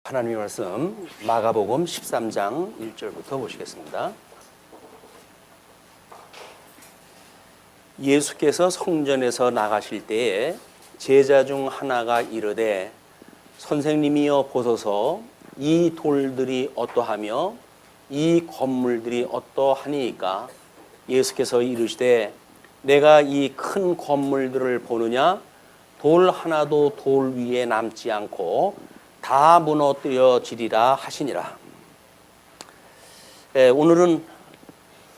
하나님의 말씀 마가복음 13장 1절부터 보시겠습니다. 예수께서 성전에서 나가실 때에 제자 중 하나가 이르되 선생님이여 보소서 이 돌들이 어떠하며 이 건물들이 어떠하니이까. 예수께서 이르시되 내가 이 큰 건물들을 보느냐. 돌 하나도 돌 위에 남지 않고 다 무너뜨려지리라 하시니라. 오늘은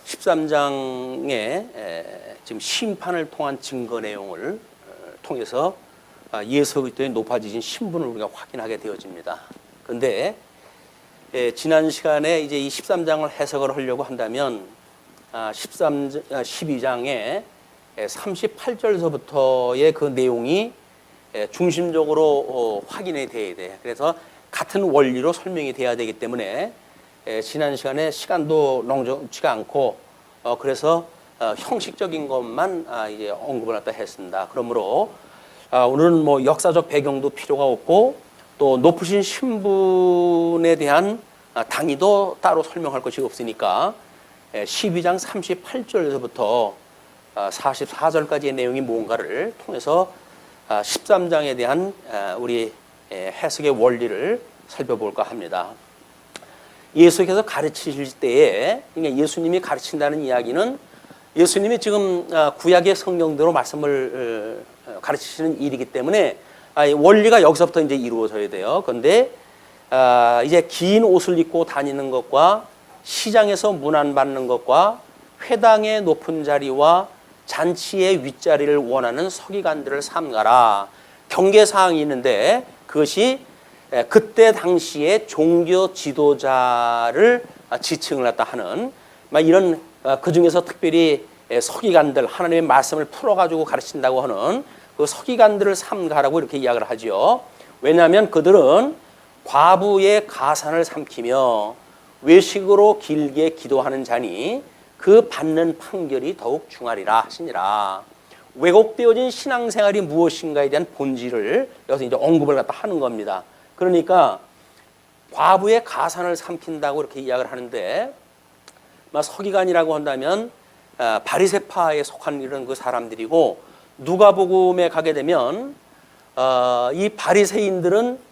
13장의 지금 심판을 통한 증거 내용을 통해서 예수 그리스도의 높아지신 신분을 우리가 확인하게 되어집니다. 그런데 지난 시간에 이제 이 13장을 해석을 하려고 한다면 12장의 38절서부터의 그 내용이 중심적으로 확인이 돼야 돼. 그래서 같은 원리로 설명이 돼야 되기 때문에 지난 시간에 시간도 넉넉치가 않고 그래서 형식적인 것만 이제 언급을 갖다 했습니다. 그러므로 오늘은 뭐 역사적 배경도 필요가 없고 또 높으신 신분에 대한 당위도 따로 설명할 것이 없으니까 12장 38절에서부터 44절까지의 내용이 뭔가를 통해서 13장에 대한 우리 해석의 원리를 살펴볼까 합니다. 예수께서 가르치실 때에, 그러니까 예수님이 가르친다는 이야기는 예수님이 지금 구약의 성경대로 말씀을 가르치시는 일이기 때문에 원리가 여기서부터 이제 이루어져야 돼요. 그런데 이제 긴 옷을 입고 다니는 것과 시장에서 문안받는 것과 회당의 높은 자리와 잔치의 윗자리를 원하는 서기관들을 삼가라. 경계사항이 있는데 그것이 그때 당시에 종교 지도자를 지칭을 했다 하는 이런 그 중에서 특별히 서기관들, 하나님의 말씀을 풀어가지고 가르친다고 하는 그 서기관들을 삼가라고 이렇게 이야기를 하죠. 왜냐하면 그들은 과부의 가산을 삼키며 외식으로 길게 기도하는 자니 그 받는 판결이 더욱 중하리라 하시니라. 왜곡되어진 신앙생활이 무엇인가에 대한 본질을 여기서 이제 언급을 갖다 하는 겁니다. 그러니까 과부의 가산을 삼킨다고 이렇게 이야기를 하는데 서기관이라고 한다면 바리새파에 속한 이런 그 사람들이고 누가복음에 가게 되면 이 바리새인들은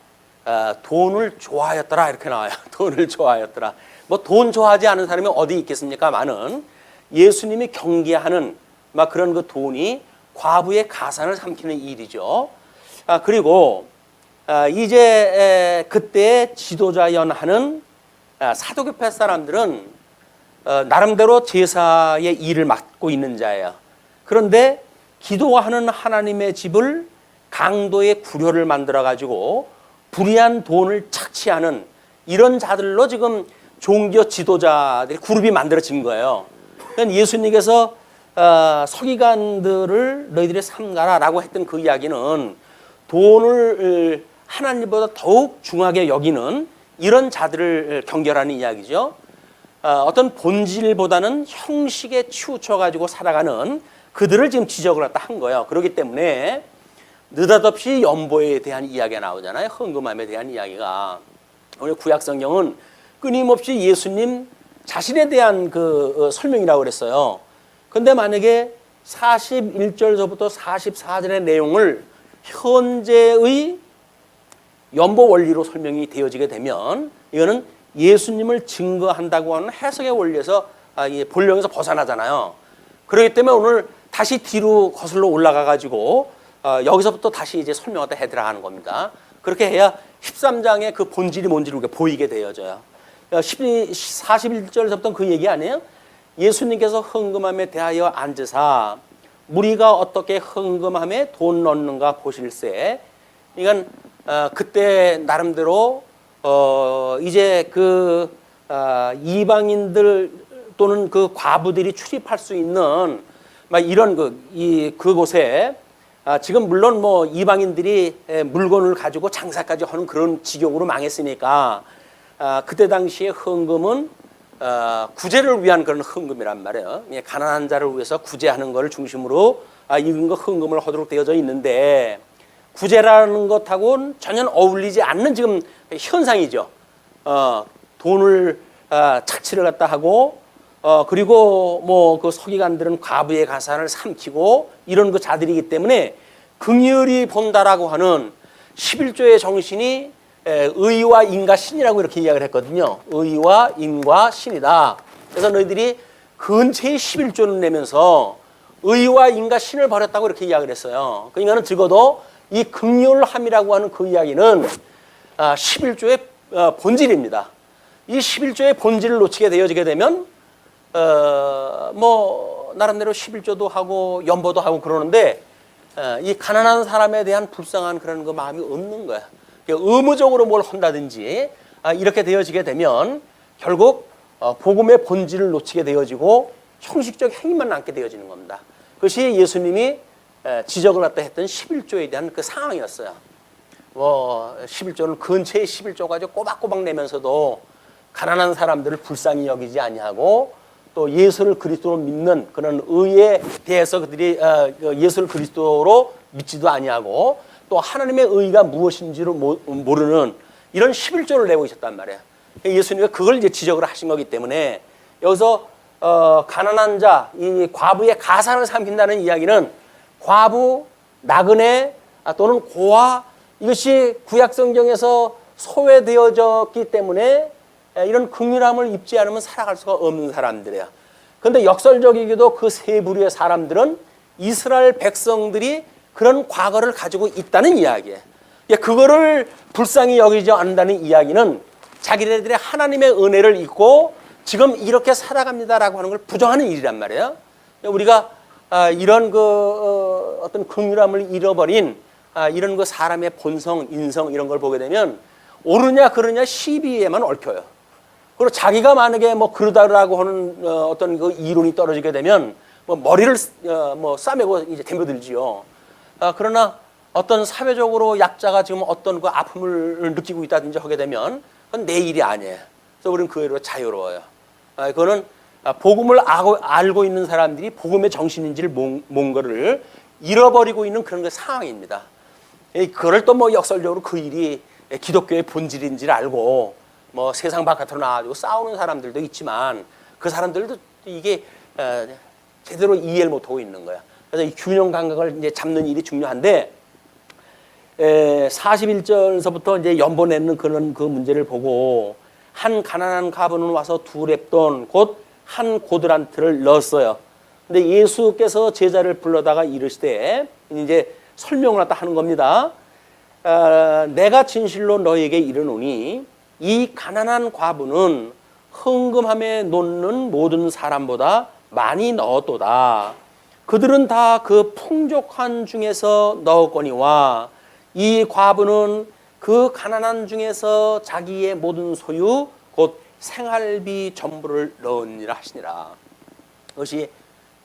돈을 좋아하였더라 이렇게 나와요. 돈을 좋아하였더라. 뭐 돈 좋아하지 않은 사람이 어디 있겠습니까? 많은 예수님이 경계하는 그런 그 돈이 과부의 가산을 삼키는 일이죠. 그리고 이제 그때 지도자 연하는 사두개파 사람들은 나름대로 제사의 일을 맡고 있는 자예요. 그런데 기도하는 하나님의 집을 강도의 구려를 만들어 가지고 불의한 돈을 착취하는 이런 자들로 지금 종교 지도자들이 그룹이 만들어진 거예요. 그러니까 예수님께서 서기관들을 너희들이 삼가라라고 했던 그 이야기는 돈을 하나님보다 더욱 중하게 여기는 이런 자들을 경계하는 이야기죠. 어떤 본질보다는 형식에 치우쳐가지고 살아가는 그들을 지금 지적을 갖다 한 거예요. 그렇기 때문에 느닷없이 연보에 대한 이야기가 나오잖아요. 헌금함에 대한 이야기가. 오늘 구약 성경은 끊임없이 예수님 자신에 대한 그 설명이라고 그랬어요. 그런데 만약에 41절서부터 44절의 내용을 현재의 연보 원리로 설명이 되어지게 되면 이거는 예수님을 증거한다고 하는 해석의 원리에서 본령에서 벗어나잖아요. 그렇기 때문에 오늘 다시 뒤로 거슬러 올라가 가지고 여기서부터 다시 이제 설명하다 해 들어가는 겁니다. 그렇게 해야 13장의 그 본질이 뭔지를 우리가 보이게 되어져요. 41절에서부터 그 얘기 아니에요? 예수님께서 헌금함에 대하여 앉으사 무리가 어떻게 헌금함에 돈 넣는가 보실세. 이건 그때 나름대로 이제 그 이방인들 또는 그 과부들이 출입할 수 있는 이런 그곳에 지금 물론 뭐 이방인들이 물건을 가지고 장사까지 하는 그런 지경으로 망했으니까 그때 당시에 헌금은 구제를 위한 그런 헌금이란 말이에요. 가난한 자를 위해서 구제하는 것을 중심으로 이런 거 헌금을 하도록 되어져 있는데 구제라는 것하고는 전혀 어울리지 않는 지금 현상이죠. 돈을 착취를 갖다 하고 그리고 뭐 그 서기관들은 과부의 가산을 삼키고 이런 그 자들이기 때문에 긍휼히 본다라고 하는 11조의 정신이 의와 인과 신이라고 이렇게 이야기를 했거든요. 의와 인과 신이다. 그래서 너희들이 근처에 11조를 내면서 의와 인과 신을 버렸다고 이렇게 이야기를 했어요. 그러니까는 적어도 이 긍휼함이라고 하는 그 이야기는 11조의 본질입니다. 이 11조의 본질을 놓치게 되어지게 되면 뭐 나름대로 11조도 하고 연보도 하고 그러는데 이 가난한 사람에 대한 불쌍한 그런 그 마음이 없는 거야. 의무적으로 뭘 한다든지 이렇게 되어지게 되면 결국 복음의 본질을 놓치게 되어지고 형식적 행위만 남게 되어지는 겁니다. 그것이 예수님이 지적을 갖다 했던 11조에 대한 그 상황이었어요. 뭐 11조는 근처에 11조 가지고 꼬박꼬박 내면서도 가난한 사람들을 불쌍히 여기지 아니하고 또 예수를 그리스도로 믿는 그런 의에 대해서 그들이 예수를 그리스도로 믿지도 아니하고 또 하나님의 의가 무엇인지를 모르는 이런 11조를 내고 있었단 말이에요. 예수님이 그걸 이제 지적을 하신 거기 때문에 여기서 가난한 자, 이 과부의 가산을 삼킨다는 이야기는 과부, 나그네 또는 고아 이것이 구약 성경에서 소외되어졌기 때문에 이런 긍휼함을 입지 않으면 살아갈 수가 없는 사람들이야. 그런데 역설적이게도 그 세 부류의 사람들은 이스라엘 백성들이 그런 과거를 가지고 있다는 이야기예요. 그거를 불쌍히 여기지 않는다는 이야기는 자기네들의 하나님의 은혜를 잊고 지금 이렇게 살아갑니다라고 하는 걸 부정하는 일이란 말이에요. 우리가 이런 그 어떤 긍휼함을 잃어버린 이런 그 사람의 본성, 인성 이런 걸 보게 되면 옳으냐 그르냐 시비에만 얽혀요. 그리고 자기가 만약에 뭐 그러다라고 하는 어떤 그 이론이 떨어지게 되면 뭐 머리를 뭐 싸매고 이제 덤벼들지요. 그러나 어떤 사회적으로 약자가 지금 어떤 그 아픔을 느끼고 있다든지 하게 되면 그건 내 일이 아니에요. 그래서 우리는 그 의로 자유로워요. 그거는 복음을 알고 있는 사람들이 복음의 정신인지를 뭔가를 잃어버리고 있는 그런 그 상황입니다. 그걸 또 뭐 역설적으로 그 일이 기독교의 본질인지를 알고 뭐 세상 바깥으로 나와가지고 싸우는 사람들도 있지만 그 사람들도 이게 제대로 이해를 못하고 있는 거야. 그래서 이 균형 감각을 이제 잡는 일이 중요한데 41절에서부터 이제 연보내는 그런 그 문제를 보고 한 가난한 가부는 와서 두 렙돈 곧 한 고드란트를 넣었어요. 근데 예수께서 제자를 불러다가 이르시되 이제 설명을 갖다 하는 겁니다. 내가 진실로 너에게 이르노니 이 가난한 과부는 헌금함에 놓는 모든 사람보다 많이 넣었도다. 그들은 다 그 풍족한 중에서 넣었거니와 이 과부는 그 가난한 중에서 자기의 모든 소유 곧 생활비 전부를 넣으니라 하시니라. 그것이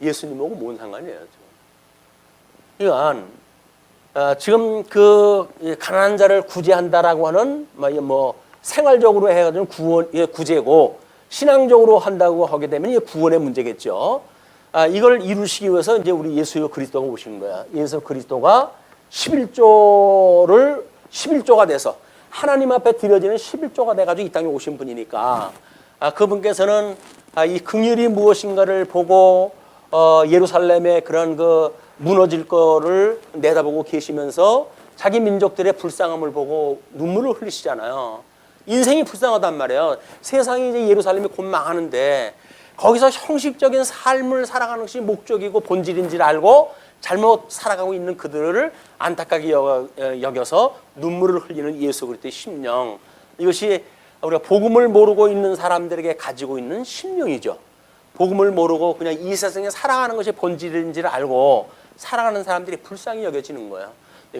예수님하고 뭔 상관이에요? 그러니까 지금 그 가난한 자를 구제한다라고 하는 뭐 생활적으로 해가지고 구제고 신앙적으로 한다고 하게 되면 이게 구원의 문제겠죠. 이걸 이루시기 위해서 이제 우리 예수 그리스도가 오신 거야. 예수 그리스도가 11조가 돼서 하나님 앞에 드려지는 11조가 돼가지고 이 땅에 오신 분이니까 그분께서는 이 긍휼이 무엇인가를 보고 예루살렘의 그런 그 무너질 거를 내다보고 계시면서 자기 민족들의 불쌍함을 보고 눈물을 흘리시잖아요. 인생이 불쌍하단 말이에요. 세상이 이제 예루살렘이 곧 망하는데 거기서 형식적인 삶을 살아가는 것이 목적이고 본질인지를 알고 잘못 살아가고 있는 그들을 안타깝게 여겨서 눈물을 흘리는 예수 그리스도의 심령. 이것이 우리가 복음을 모르고 있는 사람들에게 가지고 있는 심령이죠. 복음을 모르고 그냥 이 세상에 살아가는 것이 본질인지를 알고 살아가는 사람들이 불쌍히 여겨지는 거예요.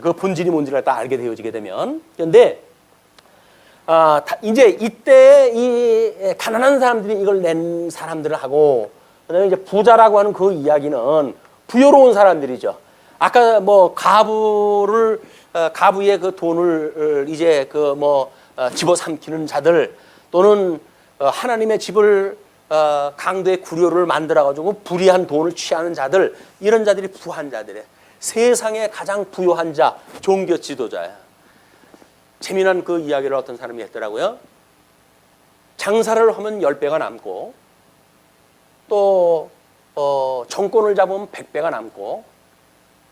그 본질이 뭔지를 다 알게 되어지게 되면. 그런데 이제 이때 이 가난한 사람들이 이걸 낸 사람들을 하고 그다음에 이제 부자라고 하는 그 이야기는 부여로운 사람들이죠. 아까 뭐 가부의 그 돈을 이제 그 뭐 집어삼키는 자들 또는 하나님의 집을 강도의 구려를 만들어 가지고 불의한 돈을 취하는 자들 이런 자들이 부한 자들이에요. 세상에 가장 부유한 자, 종교 지도자야. 재미난 그 이야기를 어떤 사람이 했더라고요. 장사를 하면 10배가 남고 또 정권을 잡으면 100배가 남고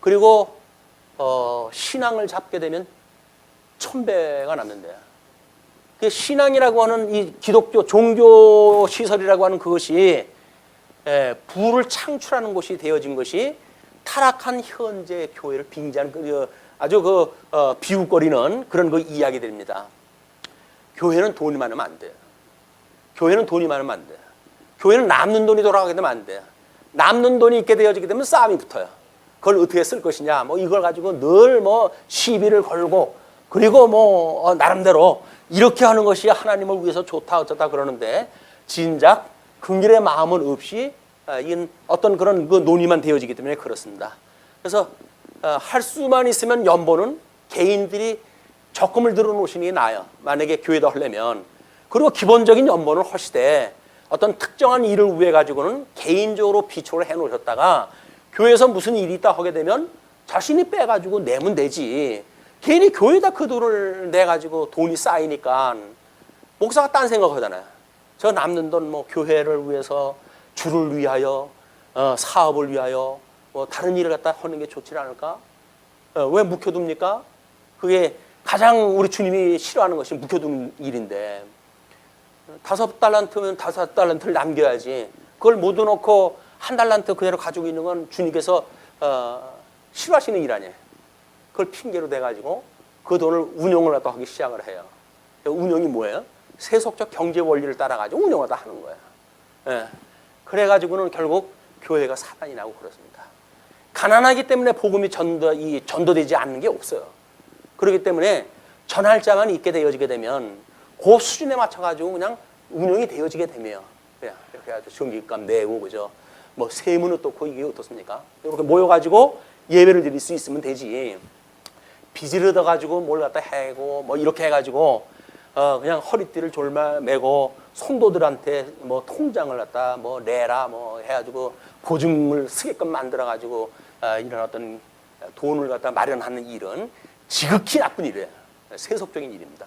그리고 신앙을 잡게 되면 1000배가 남는데요. 그 신앙이라고 하는 이 기독교 종교 시설이라고 하는 그것이 부를 창출하는 곳이 되어진 것이 타락한 현재 교회를 빙자하는 아주 비웃거리는 그런 그 이야기들입니다. 교회는 돈이 많으면 안 돼요. 교회는 돈이 많으면 안 돼요. 교회는 남는 돈이 돌아가게 되면 안 돼요. 남는 돈이 있게 되어지게 되면 싸움이 붙어요. 그걸 어떻게 쓸 것이냐, 뭐 이걸 가지고 늘 뭐 시비를 걸고 그리고 뭐 나름대로 이렇게 하는 것이 하나님을 위해서 좋다 어쩌다 그러는데 진작 긍휼의 마음은 없이 어떤 그런 그 논의만 되어지기 때문에 그렇습니다. 그래서 할 수만 있으면 연보는 개인들이 적금을 들어놓으시는 게 나아요. 만약에 교회다 하려면. 그리고 기본적인 연보는 하시되 어떤 특정한 일을 위해 가지고는 개인적으로 비초를 해놓으셨다가 교회에서 무슨 일이 있다 하게 되면 자신이 빼가지고 내면 되지. 괜히 교회에다 그 돈을 내가지고 돈이 쌓이니까 목사가 딴 생각하잖아요. 저 남는 돈 뭐 교회를 위해서 주를 위하여 사업을 위하여 뭐 다른 일을 갖다 하는 게 좋지 않을까? 왜 묵혀둡니까? 그게 가장 우리 주님이 싫어하는 것이 묵혀두는 일인데 5달란트면 5달란트를 남겨야지. 그걸 묻어놓고 1달란트 그대로 가지고 있는 건 주님께서 싫어하시는 일 아니에요. 그걸 핑계로 대가지고 그 돈을 운용을 하다 하기 시작을 해요. 운용이 뭐예요? 세속적 경제 원리를 따라가지고 운용하다 하는 거예요. 예. 그래가지고는 결국 교회가 사단이 나고 그렇습니다. 가난하기 때문에 복음이 전도되지 않는 게 없어요. 그렇기 때문에 전할 자만 있게 되어지게 되면 그 수준에 맞춰가지고 그냥 운영이 되어지게 되며 그냥 이렇게 해서 전기값 내고 그죠? 뭐 세무는 어떻고 이게 어떻습니까? 이렇게 모여가지고 예배를 드릴 수 있으면 되지. 빚을 얻어가지고 뭘 갖다 해고 뭐 이렇게 해가지고 그냥 허리띠를 졸매고 성도들한테 뭐 통장을 갖다 뭐 내라 뭐 해가지고 보증을 쓰게끔 만들어가지고 이런 어떤 돈을 갖다 마련하는 일은 지극히 나쁜 일이에요. 세속적인 일입니다.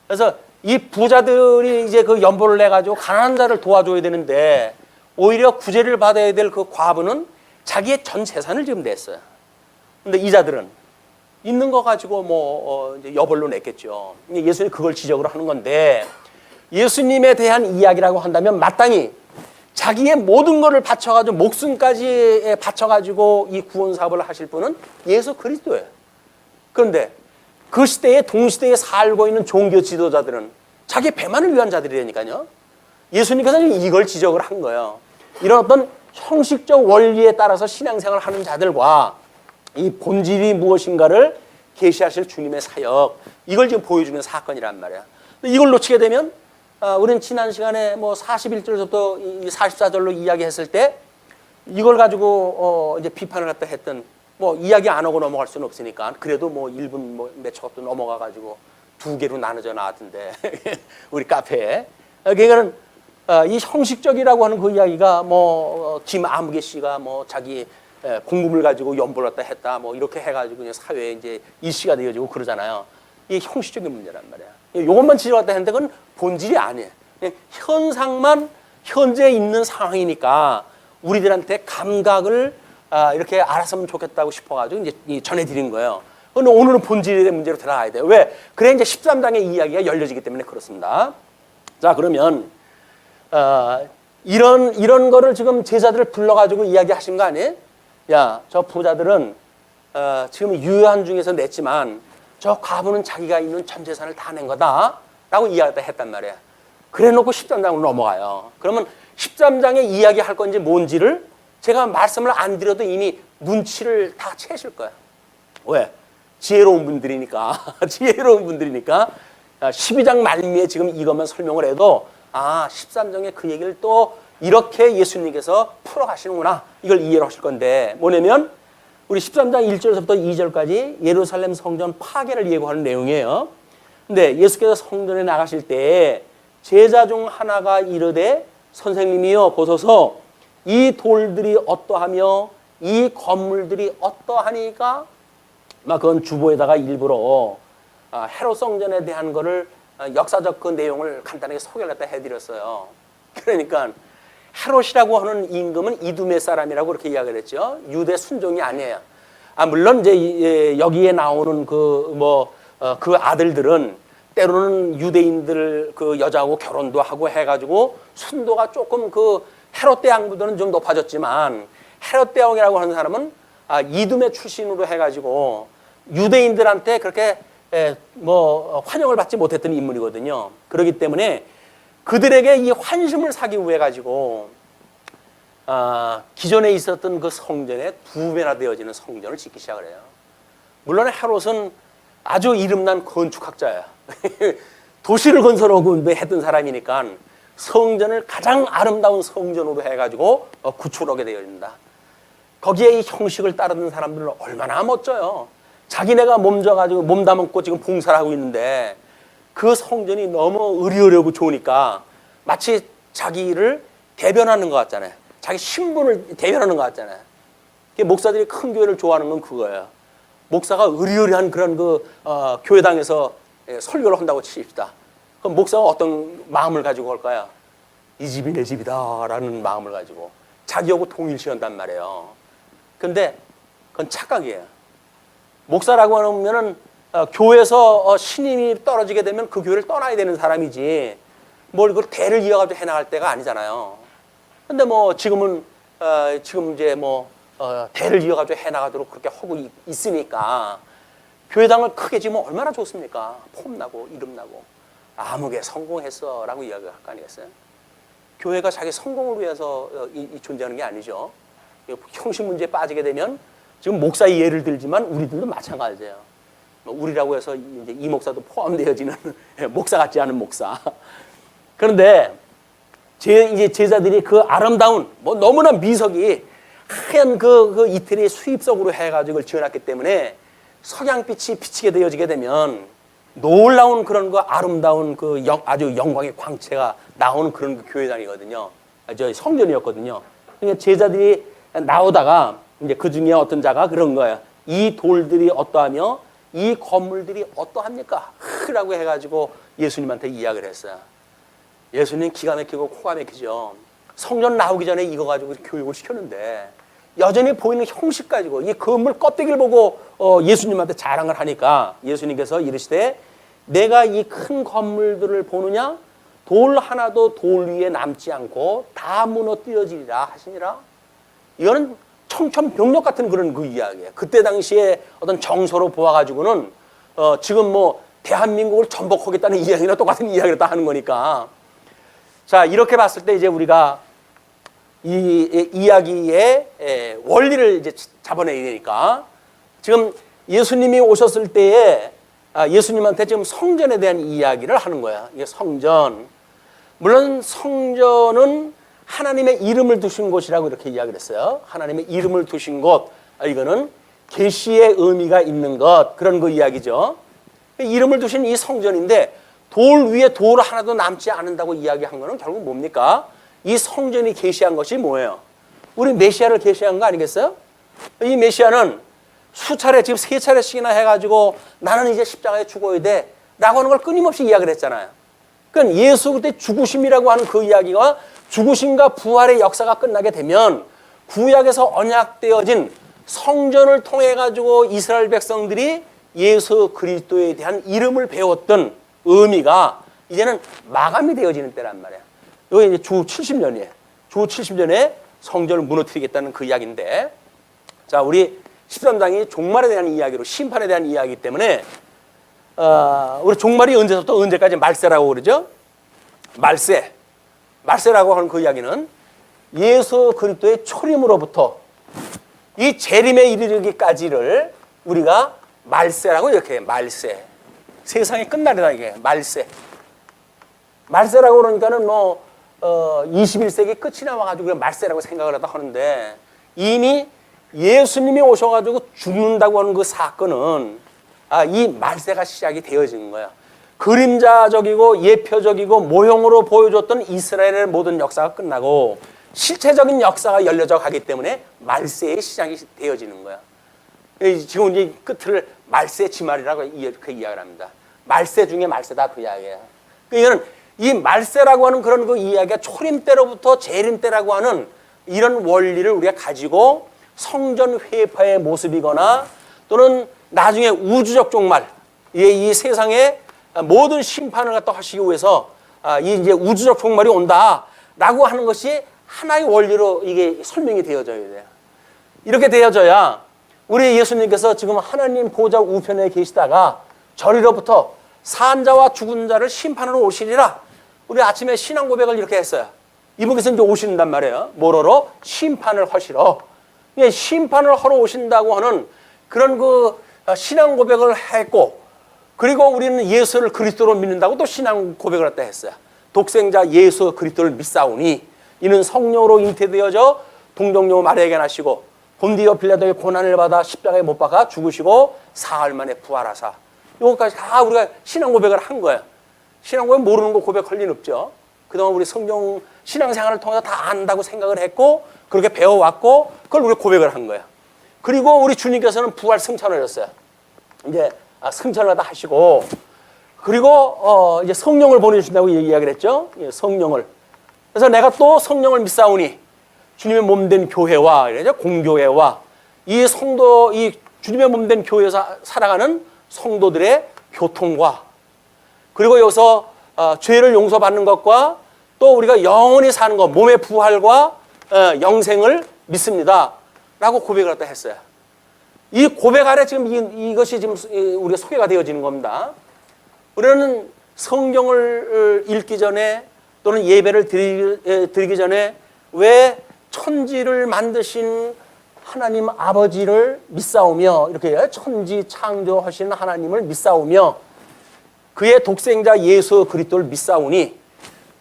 그래서 이 부자들이 이제 그 연보를 내가지고 가난한 자를 도와줘야 되는데 오히려 구제를 받아야 될 그 과부는 자기의 전 재산을 지금 냈어요. 근데 이자들은 있는 거 가지고 뭐 이제 여벌로 냈겠죠. 예수님이 그걸 지적을 하는 건데 예수님에 대한 이야기라고 한다면 마땅히 자기의 모든 것을 바쳐가지고 목숨까지 바쳐가지고 이 구원 사업을 하실 분은 예수 그리스도예요. 그런데 그 시대에 동시대에 살고 있는 종교 지도자들은 자기 배만을 위한 자들이라니까요. 예수님께서는 이걸 지적을 한 거예요. 이런 어떤 형식적 원리에 따라서 신앙생활을 하는 자들과 이 본질이 무엇인가를 계시하실 주님의 사역, 이걸 지금 보여주는 사건이란 말이야. 이걸 놓치게 되면 우리는 지난 시간에 뭐 41절부터 44절로 이야기했을 때 이걸 가지고 이제 비판을 갖다 했던 뭐 이야기 안 하고 넘어갈 수는 없으니까 그래도 뭐 1분 뭐 몇 초도 넘어가 가지고 2개로 나눠져 나왔던데 우리 카페에 그러니까는 이 형식적이라고 하는 그 이야기가 뭐 김아무개 씨가 뭐 자기 공금을 가지고 연보를 갖다 했다 뭐 이렇게 해가지고 그냥 사회에 이제 이슈가 되어지고 그러잖아요. 이게 형식적인 문제란 말이야. 이것만 지적했다 했는데 그건 본질이 아니에요. 그냥 현상만 현재 있는 상황이니까 우리들한테 감각을 이렇게 알았으면 좋겠다고 싶어가지고 이제 전해드린 거예요. 근데 오늘은 본질의 문제로 들어가야 돼요. 왜? 그래 이제 13장의 이야기가 열려지기 때문에 그렇습니다. 자, 그러면 이런 거를 지금 제자들을 불러가지고 이야기하신 거 아니에요? 야, 저 부자들은 지금 유효한 중에서 냈지만 저 과부는 자기가 있는 전 재산을 다 낸 거다 라고 이야기했단 말이야. 그래 놓고 13장으로 넘어가요. 그러면 13장에 이야기할 건지 뭔지를 제가 말씀을 안 드려도 이미 눈치를 다 채실 거야. 왜? 지혜로운 분들이니까 12장 말미에 지금 이것만 설명을 해도 13장에 그 얘기를 또 이렇게 예수님께서 풀어가시는구나, 이걸 이해를 하실 건데 뭐냐면 우리 13장 1절에서부터 2절까지 예루살렘 성전 파괴를 예고하는 내용이에요. 근데 예수께서 성전에 나가실 때 제자 중 하나가 이르되 선생님이여 보소서 이 돌들이 어떠하며 이 건물들이 어떠하니까 막 그건 주보에다가 일부러 헤롯 성전에 대한 거를 역사적 그 내용을 간단하게 소개를 갖다 해드렸어요. 그러니까 헤롯이라고 하는 임금은 이두메 사람이라고 그렇게 이야기를 했죠. 유대 순종이 아니에요. 물론 이제 여기에 나오는 그 아들들은 때로는 유대인들 그 여자하고 결혼도 하고 해가지고 순도가 조금 그 헤롯 대왕보다는 좀 높아졌지만 헤롯 대왕이라고 하는 사람은 이두메 출신으로 해가지고 유대인들한테 그렇게 환영을 받지 못했던 인물이거든요. 그렇기 때문에 그들에게 이 환심을 사기 위해 가지고 기존에 있었던 그 성전의 2배나 되어지는 성전을 짓기 시작을 해요. 물론 헤롯은 아주 이름난 건축학자야. 도시를 건설하고 했던 사람이니까 성전을 가장 아름다운 성전으로 해가지고 구축하게 되어 있습니다. 거기에 이 형식을 따르는 사람들은 얼마나 멋져요. 자기네가 몸담고 지금 봉사를 하고 있는데 그 성전이 너무 의리어려고 좋으니까 마치 자기를 대변하는 것 같잖아요. 자기 신분을 대변하는 것 같잖아요. 목사들이 큰 교회를 좋아하는 건 그거예요. 목사가 의리어리한 그런 교회당에서 설교를 한다고 치십시다. 그럼 목사가 어떤 마음을 가지고 올까요? 이 집이 내 집이다 라는 마음을 가지고 자기하고 동일시한단 말이에요. 근데 그건 착각이에요. 목사라고 하면은 교회에서 신임이 떨어지게 되면 그 교회를 떠나야 되는 사람이지 뭘 그 대를 이어가지고 해나갈 때가 아니잖아요. 근데 지금은 지금 이제 대를 이어가지고 해나가도록 그렇게 하고 있으니까 교회당을 크게 지으면 얼마나 좋습니까? 폼나고 이름나고 아무개 성공했어 라고 이야기할 거 아니겠어요? 교회가 자기 성공을 위해서 존재하는 게 아니죠. 형식 문제에 빠지게 되면 지금 목사의 예를 들지만 우리들도 마찬가지예요. 우리라고 해서 이제 이 목사도 포함되어지는 목사 같지 않은 목사. 그런데 이제 제자들이 그 아름다운 너무나 미석이 하얀 그 이태리 수입석으로 해가지고 지어놨기 때문에 석양빛이 비치게 되어지게 되면 놀라운 그런 그 아름다운 아주 영광의 광채가 나오는 그런 그 교회당이거든요. 저 성전이었거든요. 그러니까 제자들이 나오다가 이제 그 중에 어떤 자가 그런 거예요. 이 돌들이 어떠하며 이 건물들이 어떠합니까? 라고 해가지고 예수님한테 이야기를 했어요. 예수님 기가 막히고 코가 막히죠. 성전 나오기 전에 이거 가지고 교육을 시켰는데 여전히 보이는 형식 가지고 이 건물 껍데기를 보고 예수님한테 자랑을 하니까 예수님께서 이르시되 내가 이 큰 건물들을 보느냐? 돌 하나도 돌 위에 남지 않고 다 무너뜨려지리라 하시니라. 이거는 청천벽력 같은 그런 그 이야기예요. 그때 당시에 어떤 정서로 보아가지고는 지금 대한민국을 전복하겠다는 이야기나 똑같은 이야기를 다 하는 거니까. 자, 이렇게 봤을 때 이제 우리가 이 이야기의 원리를 이제 잡아내야 되니까 지금 예수님이 오셨을 때에 예수님한테 지금 성전에 대한 이야기를 하는 거야. 이게 성전. 물론 성전은 하나님의 이름을 두신 곳이라고 이렇게 이야기를 했어요. 하나님의 이름을 두신 곳. 이거는 계시의 의미가 있는 것. 그런 그 이야기죠. 이름을 두신 이 성전인데 돌 위에 돌 하나도 남지 않는다고 이야기한 거는 결국 뭡니까? 이 성전이 계시한 것이 뭐예요? 우리 메시아를 계시한 거 아니겠어요? 이 메시아는 수차례 지금 3차례씩이나 해가지고 나는 이제 십자가에 죽어야 돼 라고 하는 걸 끊임없이 이야기를 했잖아요. 그러니까 예수 그때 죽으심이라고 하는 그 이야기가 죽으심과 부활의 역사가 끝나게 되면 구약에서 언약되어진 성전을 통해 가지고 이스라엘 백성들이 예수 그리스도에 대한 이름을 배웠던 의미가 이제는 마감이 되어지는 때란 말이야. 이게 이제 주 70년이에요. 주 70년에 성전을 무너뜨리겠다는 그 이야기인데, 자, 우리 13장이 종말에 대한 이야기로 심판에 대한 이야기이기 때문에 우리 종말이 언제부터 언제까지 말세라고 그러죠? 말세라고 하는 그 이야기는 예수 그리스도의 초림으로부터 이 재림에 이르기까지를 우리가 말세라고 이렇게 해요. 말세. 세상이 끝나리다 이게 말세라고 그러니까는 21세기 끝이 나와가지고 말세라고 생각을 하다 하는데 이미 예수님이 오셔가지고 죽는다고 하는 그 사건은 이 말세가 시작이 되어진 거야. 그림자적이고 예표적이고 모형으로 보여줬던 이스라엘의 모든 역사가 끝나고 실체적인 역사가 열려져 가기 때문에 말세의 시작이 되어지는 거야. 지금 이제 끝을 말세 지말이라고 이렇게 이야기를 합니다. 말세 중에 말세다 그 이야기예요. 그러니까 이 말세라고 하는 그런 그 이야기가 초림 때로부터 재림 때라고 하는 이런 원리를 우리가 가지고 성전 회파의 모습이거나 또는 나중에 우주적 종말, 이 세상의 모든 심판을 갖다 하시기 위해서 이제 우주적 종말이 온다라고 하는 것이 하나의 원리로 이게 설명이 되어져야 돼요. 이렇게 되어져야 우리 예수님께서 지금 하나님 보좌 우편에 계시다가 저리로부터 산 자와 죽은 자를 심판하러 오시리라. 우리 아침에 신앙 고백을 이렇게 했어요. 이분께서 이제 오신단 말이에요. 뭐로? 심판을 하시러. 심판을 하러 오신다고 하는 그런 그 신앙 고백을 했고, 그리고 우리는 예수를 그리스도로 믿는다고 또 신앙 고백을 했다 했어요. 독생자 예수 그리스도를 믿사오니 이는 성령으로 잉태되어져 동정녀 마리아에게 나시고 본디오 빌라도의 고난을 받아 십자가에 못 박아 죽으시고 사흘 만에 부활하사. 이것까지 다 우리가 신앙 고백을 한 거예요. 신앙 고백 모르는 거 고백할 일 없죠. 그동안 우리 성경 신앙생활을 통해서 다 안다고 생각을 했고 그렇게 배워왔고 그걸 우리가 고백을 한 거예요. 그리고 우리 주님께서는 부활 승천을 하셨어요. 이제 승천을 다 하시고 그리고 이제 성령을 보내주신다고 이야기를 했죠. 성령을. 그래서 내가 또 성령을 믿사오니 주님의 몸된 교회와 공교회와 이 성도, 이 주님의 몸된 교회에서 살아가는 성도들의 교통과 그리고 여기서 죄를 용서받는 것과 또 우리가 영원히 사는 것, 몸의 부활과 영생을 믿습니다. 라고 고백을 갖다 했어요. 이 고백 아래 지금 이것이 지금 우리가 소개가 되어지는 겁니다. 우리는 성경을 읽기 전에 또는 예배를 드리기 전에 왜 천지를 만드신 하나님 아버지를 믿사오며 이렇게 천지 창조하신 하나님을 믿사오며 그의 독생자 예수 그리스도를 믿사오니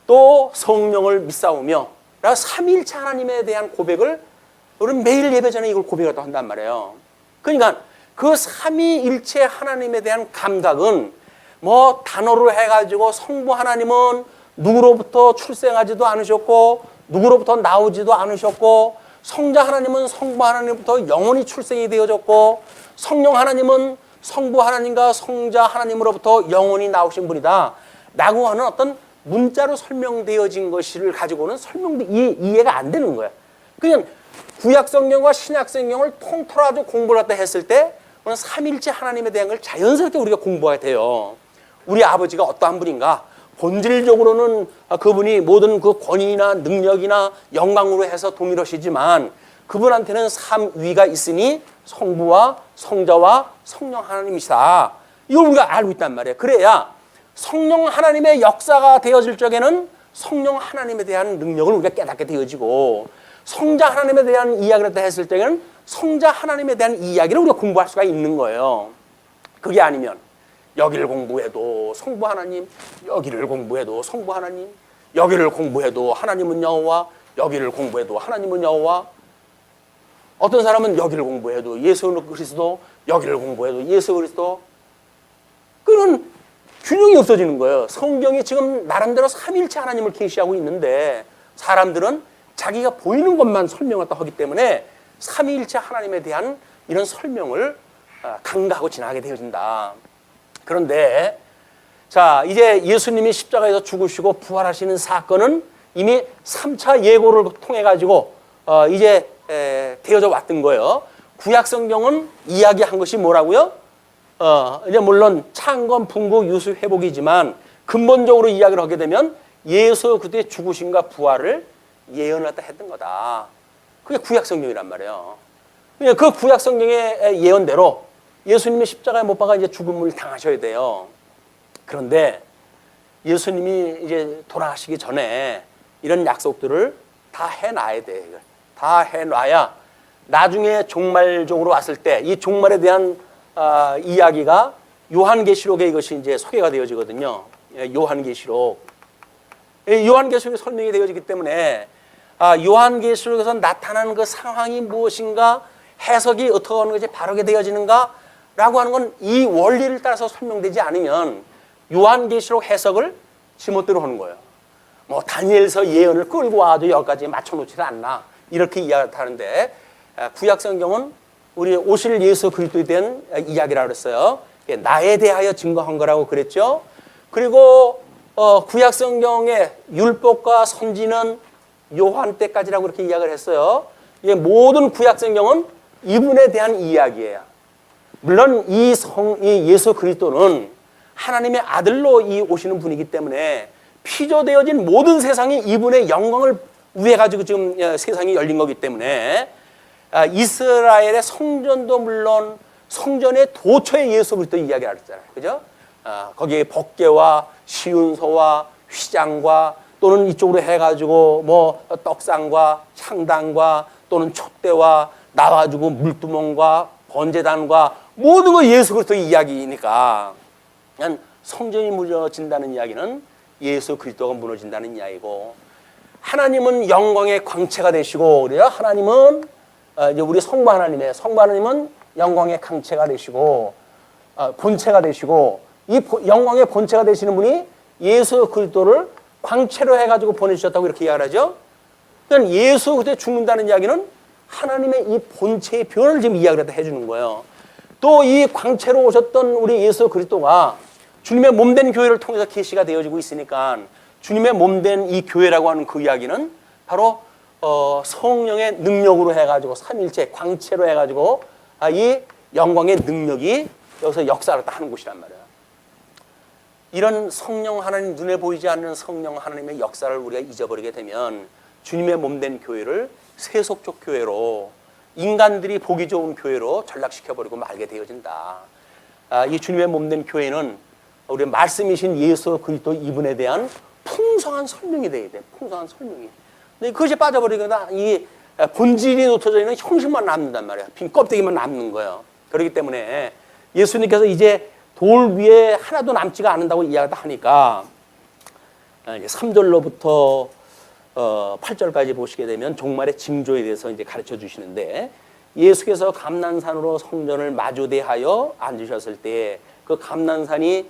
또 성령을 믿사오며 라고 삼위일체 하나님에 대한 고백을 우리는 매일 예배 전에 이걸 고백을 한단 말이에요. 그러니까 그 삼위일체 하나님에 대한 감각은 뭐 단어로 해가지고 성부 하나님은 누구로부터 출생하지도 않으셨고 누구로부터 나오지도 않으셨고 성자 하나님은 성부 하나님부터 영원히 출생이 되어졌고 성령 하나님은 성부 하나님과 성자 하나님으로부터 영원히 나오신 분이다 라고 하는 어떤 문자로 설명되어진 것을 가지고는 이해가 안 되는 거야. 그냥 구약성경과 신약성경을 통틀어서 공부를 했다 했을 때 삼일체 하나님에 대한 걸 자연스럽게 우리가 공부하게 돼요. 우리 아버지가 어떠한 분인가? 본질적으로는 그분이 모든 그 권위나 능력이나 영광으로 해서 동일하시지만 그분한테는 삼위가 있으니 성부와 성자와 성령 하나님이시다. 이걸 우리가 알고 있단 말이에요. 그래야 성령 하나님의 역사가 되어질 적에는 성령 하나님에 대한 능력을 우리가 깨닫게 되어지고 성자 하나님에 대한 이야기를 했을 때는 성자 하나님에 대한 이야기를 우리가 공부할 수가 있는 거예요. 그게 아니면 여기를 공부해도 성부 하나님, 여기를 공부해도 성부 하나님, 여기를 공부해도 하나님은 여호와, 여기를 공부해도 하나님은 여호와. 어떤 사람은 여기를 공부해도 예수 그리스도, 여기를 공부해도 예수 그리스도. 그런 균형이 없어지는 거예요. 성경이 지금 나름대로 삼일체 하나님을 계시하고 있는데 사람들은 자기가 보이는 것만 설명을 하기 때문에 삼위일체 하나님에 대한 이런 설명을 간과하고 지나가게 되어진다. 그런데 자 이제 예수님이 십자가에서 죽으시고 부활하시는 사건은 이미 3차 예고를 통해 가지고 이제 되어져 왔던 거예요. 구약 성경은 이야기한 것이 뭐라고요? 이제 물론 창건, 풍부, 유수, 회복이지만 근본적으로 이야기를 하게 되면 예수 그리스도의 죽으심과 부활을 예언을 했던 거다. 그게 구약 성경이란 말이에요. 그 구약 성경의 예언대로 예수님이 십자가에 못 박아 이제 죽음을 당하셔야 돼요. 그런데 예수님이 이제 돌아가시기 전에 이런 약속들을 다 해놔야 돼. 다 해놔야 나중에 종말적으로 왔을 때 이 종말에 대한 이야기가 요한계시록에 이것이 이제 소개가 되어지거든요. 요한계시록. 요한계시록에 설명이 되어지기 때문에 요한계시록에서 나타나는 그 상황이 무엇인가, 해석이 어떻게 하는 것이 바르게 되어지는가 라고 하는 건 이 원리를 따라서 설명되지 않으면 요한계시록 해석을 지멋대로 하는 거예요. 뭐 다니엘서 예언을 끌고 와도 여기까지 맞춰놓지를 않나 이렇게 이야기하는데 구약 성경은 우리 오실 예수 그리스도에 대한 이야기라고 그랬어요. 나에 대하여 증거한 거라고 그랬죠. 그리고 구약 성경의 율법과 선지는 요한 때까지라고 그렇게 이야기를 했어요. 모든 구약 성경은 이분에 대한 이야기예요. 물론 이 예수 그리스도는 하나님의 아들로 오시는 분이기 때문에 피조되어진 모든 세상이 이분의 영광을 위해 가지고 지금 세상이 열린 거기 때문에 이스라엘의 성전도 물론 성전의 도처에 예수 그리스도 이야기를 했잖아요. 그죠? 거기에 법궤와 시운소와 휘장과 또는 이쪽으로 해가지고 뭐 떡상과 향단과 또는 촛대와 나와주고 물두멍과 번제단과 모든 거 예수 그리스도의 이야기니까 그냥 성전이 무너진다는 이야기는 예수 그리스도가 무너진다는 이야기고 하나님은 영광의 광채가 되시고 그래요. 하나님은 이제 우리 성부 하나님은 영광의 광채가 되시고 본체가 되시고 이 영광의 본체가 되시는 분이 예수 그리스도를 광채로 해가지고 보내주셨다고 이렇게 이야기를 하죠. 그러니까 예수 그리스도에 죽는다는 이야기는 하나님의 이 본체의 변을 지금 이야기를 해주는 거예요. 또 이 광채로 오셨던 우리 예수 그리스도가 주님의 몸된 교회를 통해서 계시가 되어지고 있으니까 주님의 몸된 이 교회라고 하는 그 이야기는 바로 성령의 능력으로 해가지고 삼일체 광채로 해가지고 이 영광의 능력이 여기서 역사를 하는 곳이란 말이에요. 이런 성령 하나님 눈에 보이지 않는 성령 하나님의 역사를 우리가 잊어버리게 되면 주님의 몸된 교회를 세속적 교회로 인간들이 보기 좋은 교회로 전락시켜버리고 말게 되어진다. 이 주님의 몸된 교회는 우리 말씀이신 예수 그리스도 이분에 대한 풍성한 설명이 되어야 돼. 풍성한 설명이. 근데 그것이 빠져버리거나 이 본질이 놓쳐져 있는 형식만 남는단 말이야. 빈 껍데기만 남는 거예요. 그렇기 때문에 예수님께서 이제 돌 위에 하나도 남지가 않는다고 이야기하니까 3절로부터 8절까지 보시게 되면 종말의 징조에 대해서 이제 가르쳐 주시는데 예수께서 감난산으로 성전을 마주대하여 앉으셨을 때 그 감난산이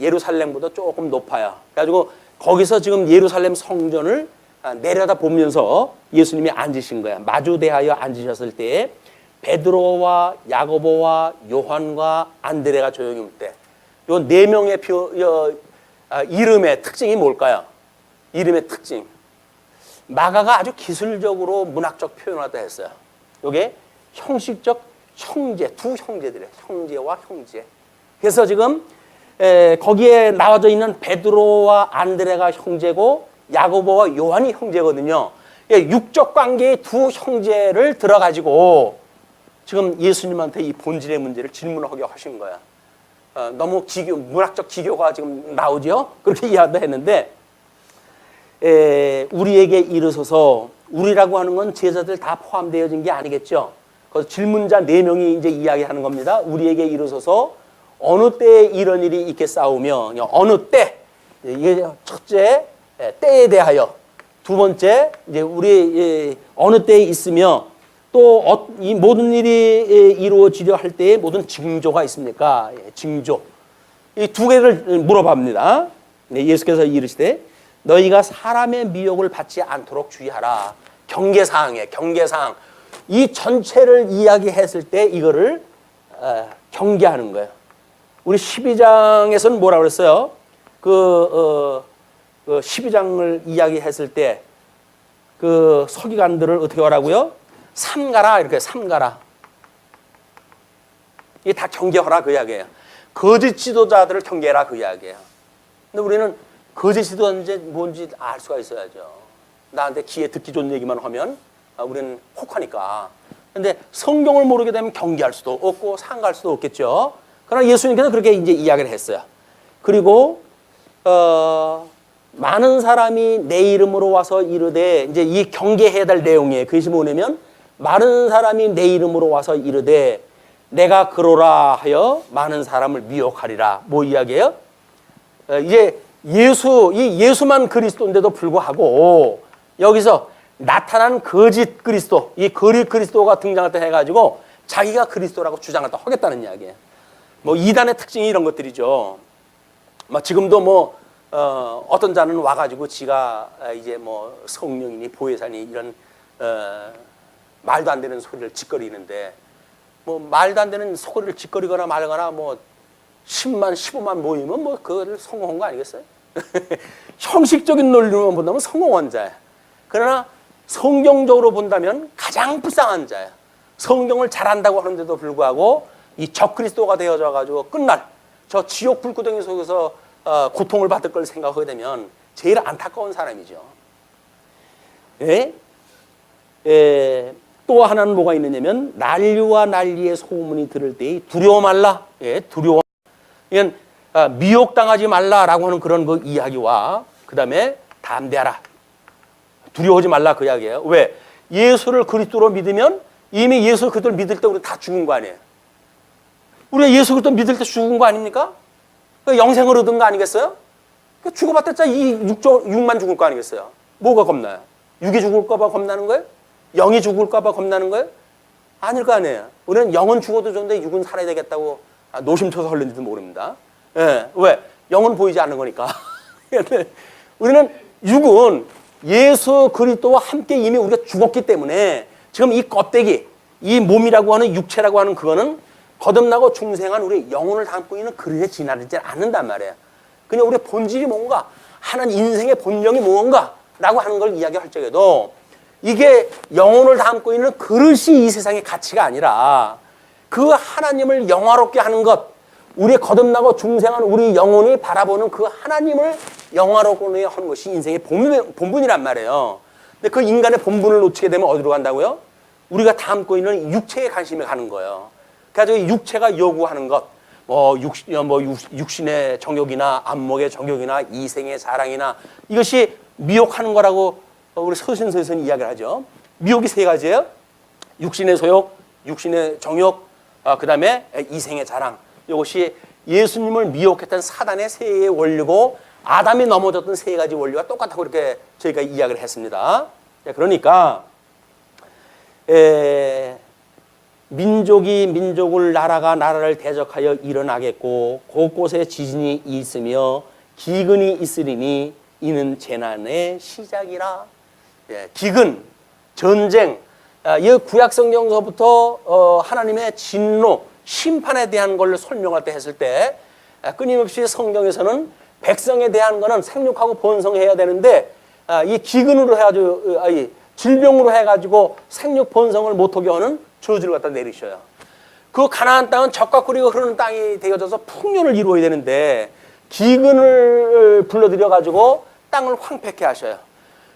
예루살렘보다 조금 높아요. 그래가지고 거기서 지금 예루살렘 성전을 내려다 보면서 예수님이 앉으신 거야. 마주대하여 앉으셨을 때 베드로와 야고보와 요한과 안드레가 조용히 올 때 요 네 명의 이름의 특징이 뭘까요? 이름의 특징. 마가가 아주 기술적으로 문학적 표현을 하다 했어요. 요게 형식적 형제, 두 형제들이에요. 형제와 형제. 그래서 지금 거기에 나와져 있는 베드로와 안드레가 형제고 야고보와 요한이 형제거든요. 육적 관계의 두 형제를 들어가지고 지금 예수님한테 이 본질의 문제를 질문하게 하신 거야. 너무 문학적 기교가 지금 나오죠? 그렇게 이야기도 했는데 우리에게 이르소서, 우리라고 하는 건 제자들 다 포함되어진 게 아니겠죠? 그 질문자 4명이 이제 이야기하는 겁니다. 우리에게 이르소서 어느 때에 이런 일이 있겠사오며, 어느 때, 이게 첫째 때에 대하여, 두 번째 이제 우리 어느 때에 있으며 또 이 모든 일이 이루어지려 할 때에 모든 징조가 있습니까? 징조. 이 두 개를 물어봅니다. 예수께서 이르시되 너희가 사람의 미혹을 받지 않도록 주의하라. 경계사항이에요. 경계사항. 이 전체를 이야기했을 때 이거를 경계하는 거예요. 우리 12장에서는 뭐라고 그랬어요? 그 12장을 이야기했을 때 그 서기관들을 어떻게 하라고요? 삼가라, 이렇게 삼가라. 이게 다 경계하라 그 이야기예요. 거짓 지도자들을 경계하라 그 이야기예요. 근데 우리는 거짓 지도자인지 뭔지 알 수가 있어야죠. 나한테 귀에 듣기 좋은 얘기만 하면 우리는 혹하니까. 근데 성경을 모르게 되면 경계할 수도 없고 상갈 수도 없겠죠. 그러나 예수님께서 그렇게 이제 이야기를 했어요. 그리고 많은 사람이 내 이름으로 와서 이르되, 이제 이 경계해야 될 내용이에요. 그것이 뭐냐면 많은 사람이 내 이름으로 와서 이르되 내가 그러라 하여 많은 사람을 미혹하리라. 뭐 이야기예요? 이제 예수만 그리스도인데도 불구하고 여기서 나타난 거짓 그리스도, 이 거짓 그리스도가 등장할 때 해가지고 자기가 그리스도라고 주장을 하겠다는 이야기예요. 뭐 이단의 특징이 이런 것들이죠. 막 지금도 뭐 어떤 자는 와가지고 지가 이제 뭐 성령이니 보혜사니 이런 말도 안 되는 소리를 짓거리는데, 뭐 말도 안 되는 소리를 짓거리거나 말거나 뭐 10만 15만 모이면 뭐 그거를 성공한 거 아니겠어요? 형식적인 논리로만 본다면 성공한 자야. 그러나 성경적으로 본다면 가장 불쌍한 자야. 성경을 잘한다고 하는데도 불구하고 이 적그리스도가 되어져 가지고 끝날 저 지옥 불구덩이 속에서 고통을 받을 걸 생각하게 되면 제일 안타까운 사람이죠. 예? 또 하나는 뭐가 있느냐면 난리와 난리의 소문이 들을 때에 두려워 말라. 예, 두려워. 이건 미혹당하지 말라라고 하는 그런 그 이야기와 그 다음에 담대하라. 두려워하지 말라 그 이야기예요. 왜? 예수를 그리스도로 믿으면 이미 예수 그리스도를 믿을 때 우리 다 죽은 거 아니에요. 우리가 예수 그리스도 믿을 때 죽은 거 아닙니까? 영생을 얻은 거 아니겠어요? 죽어봤자 이 육만 죽을 거 아니겠어요? 뭐가 겁나요? 육이 죽을까 봐 겁나는 거예요? 영이 죽을까 봐 겁나는 거예요? 아닐 거 아니에요. 우리는 영은 죽어도 좋은데 육은 살아야 되겠다고 노심초사 흘는지도 모릅니다. 예, 왜? 영은 보이지 않는 거니까. 우리는 육은 예수 그리스도와 함께 이미 우리가 죽었기 때문에 지금 이 껍데기, 이 몸이라고 하는 육체라고 하는 그거는 거듭나고 중생한 우리 영혼을 담고 있는 그릇에 지나지 않는단 말이에요. 그냥 우리의 본질이 뭔가, 하나님 인생의 본령이 뭔가라고 하는 걸 이야기할 적에도 이게 영혼을 담고 있는 그릇이 이 세상의 가치가 아니라 그 하나님을 영화롭게 하는 것, 우리의 거듭나고 중생한 우리 영혼이 바라보는 그 하나님을 영화롭게 하는 것이 인생의 본분이란 말이에요. 근데 그 인간의 본분을 놓치게 되면 어디로 간다고요? 우리가 담고 있는 육체에 관심이 가는 거예요. 그래서 육체가 요구하는 것, 육신의 정욕이나 안목의 정욕이나 이생의 사랑이나 이것이 미혹하는 거라고 우리 서신서에서는 이야기를 하죠. 미혹이 세 가지예요. 육신의 소욕, 육신의 정욕, 그 다음에 이생의 자랑. 이것이 예수님을 미혹했던 사단의 세 원리고 아담이 넘어졌던 세 가지 원리와 똑같다고 이렇게 저희가 이야기를 했습니다. 그러니까 민족이 민족을, 나라가 나라를 대적하여 일어나겠고 곳곳에 지진이 있으며 기근이 있으리니 이는 재난의 시작이라. 기근, 전쟁, 이 구약성경서부터 하나님의 진노, 심판에 대한 걸 설명할 때 했을 때 끊임없이 성경에서는 백성에 대한 거는 생육하고 번성해야 되는데 이 기근으로 해가지고 질병으로 해가지고 생육 번성을 못하게 하는 저주를 갖다 내리셔요. 그 가나안 땅은 젖과 꿀이 흐르는 땅이 되어져서 풍년을 이루어야 되는데 기근을 불러들여 가지고 땅을 황폐케 하셔요.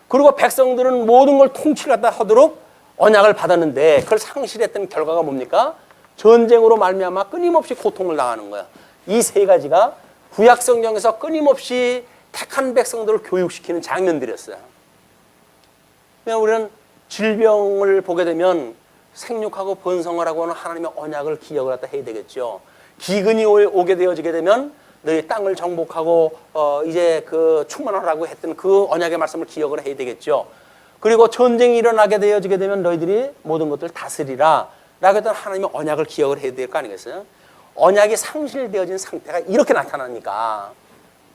그리고 백성들은 모든 걸 통치를 갖다 하도록 언약을 받았는데 그걸 상실했던 결과가 뭡니까? 전쟁으로 말미암아 끊임없이 고통을 당하는 거야. 이 세 가지가 구약 성경에서 끊임없이 택한 백성들을 교육시키는 장면들이었어요. 그냥 우리는 질병을 보게 되면 생육하고 번성을 하고 하는 하나님의 언약을 기억을 갖다 해야 되겠죠. 기근이 오게 되어지게 되면 너희 땅을 정복하고 이제 그 충만하라고 했던 그 언약의 말씀을 기억을 해야 되겠죠. 그리고 전쟁이 일어나게 되어지게 되면 너희들이 모든 것들을 다스리라 라고 했던 하나님의 언약을 기억을 해야 될 거 아니겠어요? 언약이 상실되어진 상태가 이렇게 나타나니까.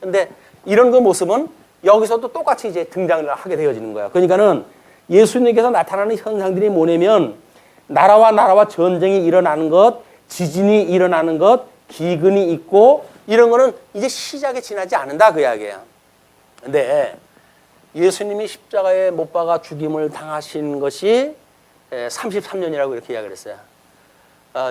근데 이런 그 모습은 여기서도 똑같이 이제 등장을 하게 되어지는 거예요. 그러니까는 예수님께서 나타나는 현상들이 뭐냐면 나라와 전쟁이 일어나는 것, 지진이 일어나는 것, 기근이 있고 이런 거는 이제 시작에 지나지 않는다 그 이야기예요. 근데 예수님이 십자가에 못 박아 죽임을 당하신 것이 33년이라고 이렇게 이야기를 했어요.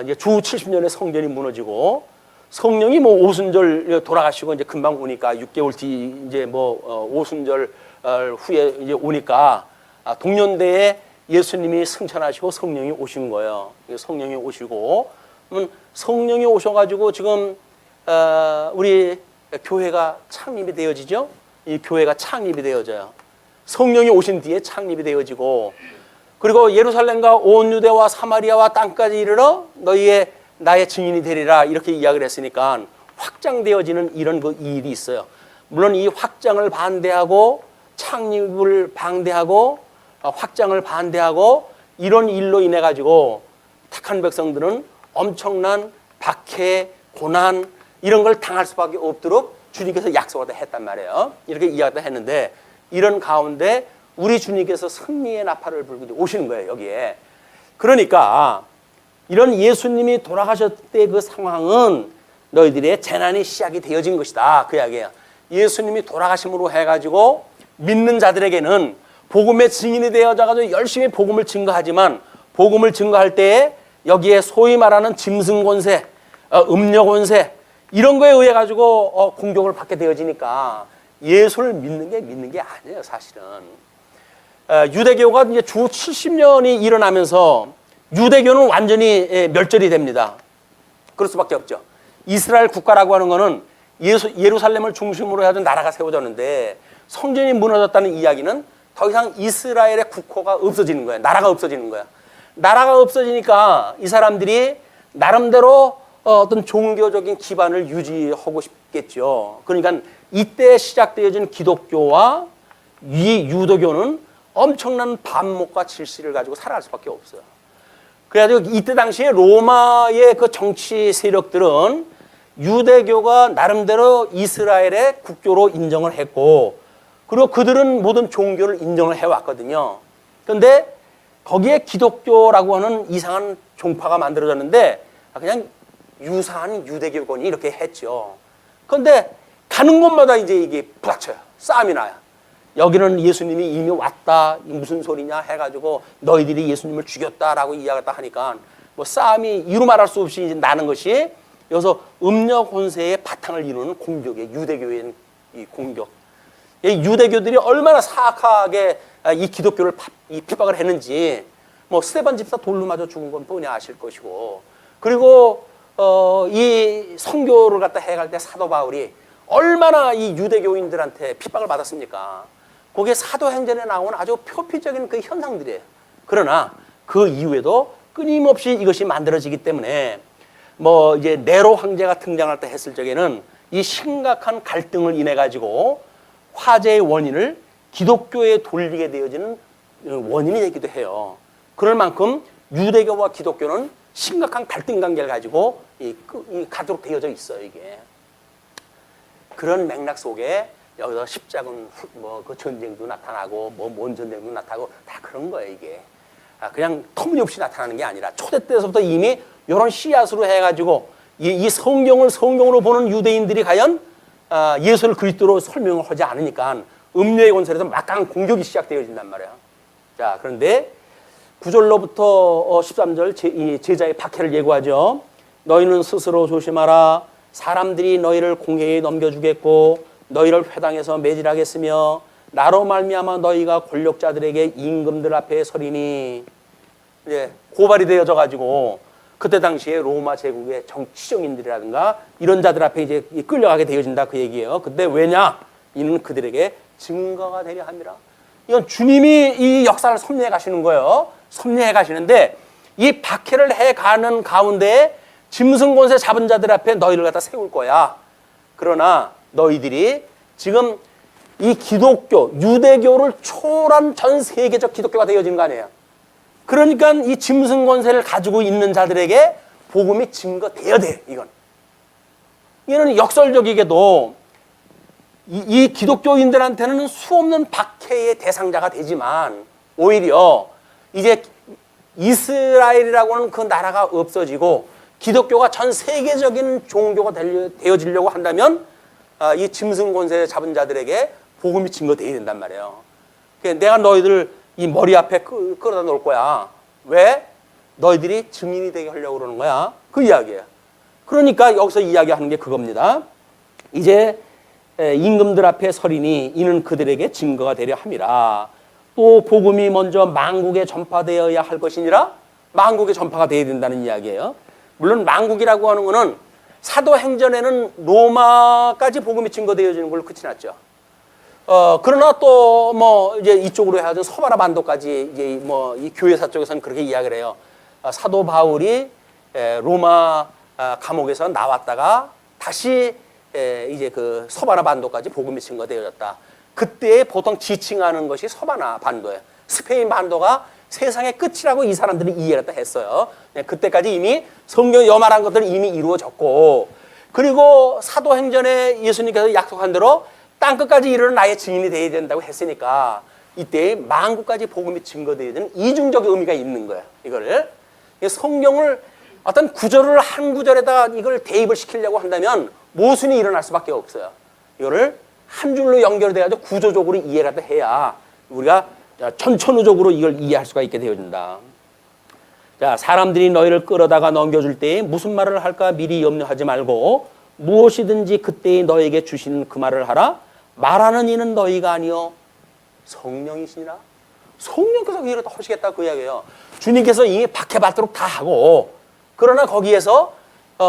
이제 주 70년에 성전이 무너지고 성령이 뭐 오순절 돌아가시고 이제 금방 오니까 6개월 뒤 이제 뭐 오순절 후에 이제 오니까 동년대에 예수님이 승천하시고 성령이 오신 거예요. 성령이 오시고 성령이 오셔가지고 지금 우리 교회가 창립이 되어지죠. 이 교회가 창립이 되어져요. 성령이 오신 뒤에 창립이 되어지고 그리고 예루살렘과 온 유대와 사마리아와 땅까지 이르러 너희의 나의 증인이 되리라 이렇게 이야기를 했으니까 확장되어지는 이런 그 일이 있어요. 물론 이 확장을 반대하고 창립을 반대하고 확장을 반대하고 이런 일로 인해 가지고 택한 백성들은 엄청난 박해, 고난 이런 걸 당할 수밖에 없도록 주님께서 약속을 다 했단 말이에요. 이렇게 이야기를 했는데 이런 가운데 우리 주님께서 승리의 나팔을 불고 오시는 거예요, 여기에. 그러니까 이런 예수님이 돌아가셨을 때 그 상황은 너희들의 재난이 시작이 되어진 것이다. 그 이야기예요. 예수님이 돌아가심으로 해가지고 믿는 자들에게는 복음의 증인이 되어져가지고 열심히 복음을 증거하지만 복음을 증거할 때에 여기에 소위 말하는 짐승 권세, 음녀 권세 이런 거에 의해 가지고 공격을 받게 되어지니까 예수를 믿는 게 아니에요, 사실은. 유대교가 이제 주 70년이 일어나면서 유대교는 완전히 멸절이 됩니다. 그럴 수밖에 없죠. 이스라엘 국가라고 하는 거는 예루살렘을 중심으로 해서 나라가 세워졌는데 성전이 무너졌다는 이야기는 더 이상 이스라엘의 국호가 없어지는 거예요. 나라가 없어지는 거야. 나라가 없어지니까 이 사람들이 나름대로 어떤 종교적인 기반을 유지하고 싶겠죠. 그러니까 이때 시작되어진 기독교와 이 유도교는 엄청난 반목과 질시를 가지고 살아갈 수밖에 없어요. 그래가지고 이때 당시에 로마의 그 정치 세력들은 유대교가 나름대로 이스라엘의 국교로 인정을 했고 그리고 그들은 모든 종교를 인정을 해왔거든요. 그런데 거기에 기독교라고 하는 이상한 종파가 만들어졌는데 그냥 유사한 유대교권이 이렇게 했죠. 그런데 가는 곳마다 이제 이게 부닥쳐요. 싸움이 나요. 여기는 예수님이 이미 왔다. 무슨 소리냐 해가지고 너희들이 예수님을 죽였다라고 이야기했다 하니까 뭐 싸움이 이루 말할 수 없이 이제 나는 것이 여기서 음녀 권세의 바탕을 이루는 공격이에요. 유대교의 이 공격. 이 유대교들이 얼마나 사악하게 이 기독교를 이 핍박을 했는지 뭐 스데반 집사 돌로 맞아 죽은 건 뻔히 아실 것이고 그리고 이 선교를 갖다 해갈 때 사도 바울이 얼마나 이 유대교인들한테 핍박을 받았습니까? 거기에 사도행전에 나오는 아주 표피적인 그 현상들이에요. 그러나 그 이후에도 끊임없이 이것이 만들어지기 때문에 뭐 이제 네로 황제가 등장할 때 했을 적에는 이 심각한 갈등을 인해 가지고 화제의 원인을 기독교에 돌리게 되어지는 원인이 되기도 해요. 그럴 만큼 유대교와 기독교는 심각한 갈등 관계를 가지고 가도록 되어져 있어요, 이게. 그런 맥락 속에 여기서 십자군 뭐 그 전쟁도 나타나고 뭐 뭔 전쟁도 나타나고 다 그런 거예요, 이게. 그냥 터무니없이 나타나는 게 아니라 초대 때서부터 이미 이런 씨앗으로 해가지고 이 성경을 성경으로 보는 유대인들이 과연 예수를 그리스도로 설명을 하지 않으니까 음료의 권세에서 막강한 공격이 시작되어진단 말이에요. 자, 그런데 9절로부터 13절 제자의 박해를 예고하죠. 너희는 스스로 조심하라. 사람들이 너희를 공회에 넘겨주겠고 너희를 회당에서 매질하겠으며 나로 말미암아 너희가 권력자들에게 임금들 앞에 서리니 이제 고발이 되어져 가지고 그때 당시에 로마 제국의 정치정인들이라든가 이런 자들 앞에 이제 끌려가게 되어진다 그 얘기예요. 근데 왜냐? 이는 그들에게 증거가 되려 함이라. 이건 주님이 이 역사를 섭리해 가시는 거예요. 섭리해 가시는데 이 박해를 해 가는 가운데 짐승 권세 잡은 자들 앞에 너희를 갖다 세울 거야. 그러나 너희들이 지금 이 기독교, 유대교를 초월한 전 세계적 기독교가 되어진 거 아니에요. 그러니까 이 짐승 권세를 가지고 있는 자들에게 복음이 증거되어야 돼, 이건. 이는 역설적이게도 이 기독교인들한테는 수없는 박해의 대상자가 되지만 오히려 이제 이스라엘이라고 하는 그 나라가 없어지고 기독교가 전 세계적인 종교가 되어지려고 한다면 이 짐승 권세 잡은 자들에게 복음이 증거되어야 된단 말이에요. 내가 너희들 이 머리 앞에 끌어다 놓을 거야. 왜? 너희들이 증인이 되게 하려고 그러는 거야. 그 이야기예요. 그러니까 여기서 이야기하는 게 그겁니다. 이제 임금들 앞에 서리니 이는 그들에게 증거가 되려 함이라. 또 복음이 먼저 만국에 전파되어야 할 것이니라. 만국에 전파가 되어야 된다는 이야기예요. 물론 만국이라고 하는 거는 사도행전에는 로마까지 복음이 증거되어지는 걸로 끝이 났죠. 그러나 또 뭐 이제 이쪽으로 해가지고 서바라 반도까지 이제 뭐 이 교회사 쪽에서는 그렇게 이야기를 해요. 사도 바울이 로마 감옥에서 나왔다가 다시 이제 그 서바나 반도까지 복음이 증거되어졌다. 그때 보통 지칭하는 것이 서바나 반도예요. 스페인 반도가 세상의 끝이라고 이 사람들이 이해를 했어요. 그때까지 이미 성경에 여말한 것들은 이미 이루어졌고, 그리고 사도행전에 예수님께서 약속한 대로 땅끝까지 이르는 나의 증인이 되어야 된다고 했으니까 이때 만국까지 복음이 증거되어야 되는 이중적 의미가 있는 거예요. 이거를 성경을 어떤 구절을 한 구절에다가 이걸 대입을 시키려고 한다면 모순이 일어날 수밖에 없어요. 이거를 한 줄로 연결돼가지고 구조적으로 이해를 해야 우리가 전천후적으로 이걸 이해할 수가 있게 되어진다. 자, 사람들이 너희를 끌어다가 넘겨줄 때에 무슨 말을 할까 미리 염려하지 말고 무엇이든지 그때에 너에게 주시는 그 말을 하라. 말하는 이는 너희가 아니요 성령이시니라. 성령께서 그 일을 다 하시겠다 그 이야기예요. 주님께서 이미 박해받도록 다 하고 그러나 거기에서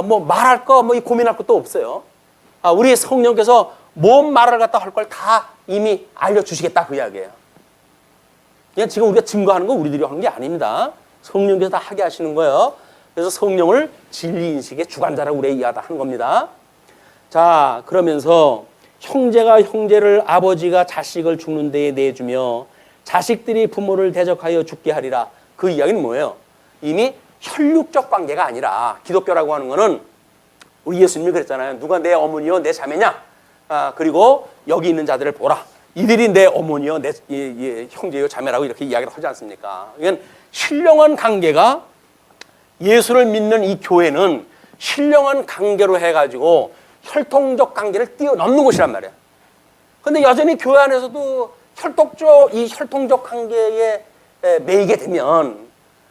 뭐 말할 거 뭐 고민할 것도 없어요. 우리 성령께서 뭔 말을 갖다 할 걸 다 이미 알려주시겠다 그 이야기예요. 그냥 지금 우리가 증거하는 거 우리들이 하는 게 아닙니다. 성령께서 다 하게 하시는 거예요. 그래서 성령을 진리인식의 주관자라고 우리가 이해하다 하는 겁니다. 자, 그러면서 형제가 형제를 아버지가 자식을 죽는 데에 내주며 자식들이 부모를 대적하여 죽게 하리라. 그 이야기는 뭐예요? 이미 혈육적 관계가 아니라 기독교라고 하는 거는 우리 예수님이 그랬잖아요. 누가 내 어머니요 내 자매냐? 그리고 여기 있는 자들을 보라. 이들이 내 어머니요 내 형제요 자매라고 이렇게 이야기를 하지 않습니까? 이건 신령한 관계가 예수를 믿는 이 교회는 신령한 관계로 해가지고 혈통적 관계를 뛰어넘는 곳이란 말이에요. 근데 여전히 교회 안에서도 혈통적 관계에 매이게 되면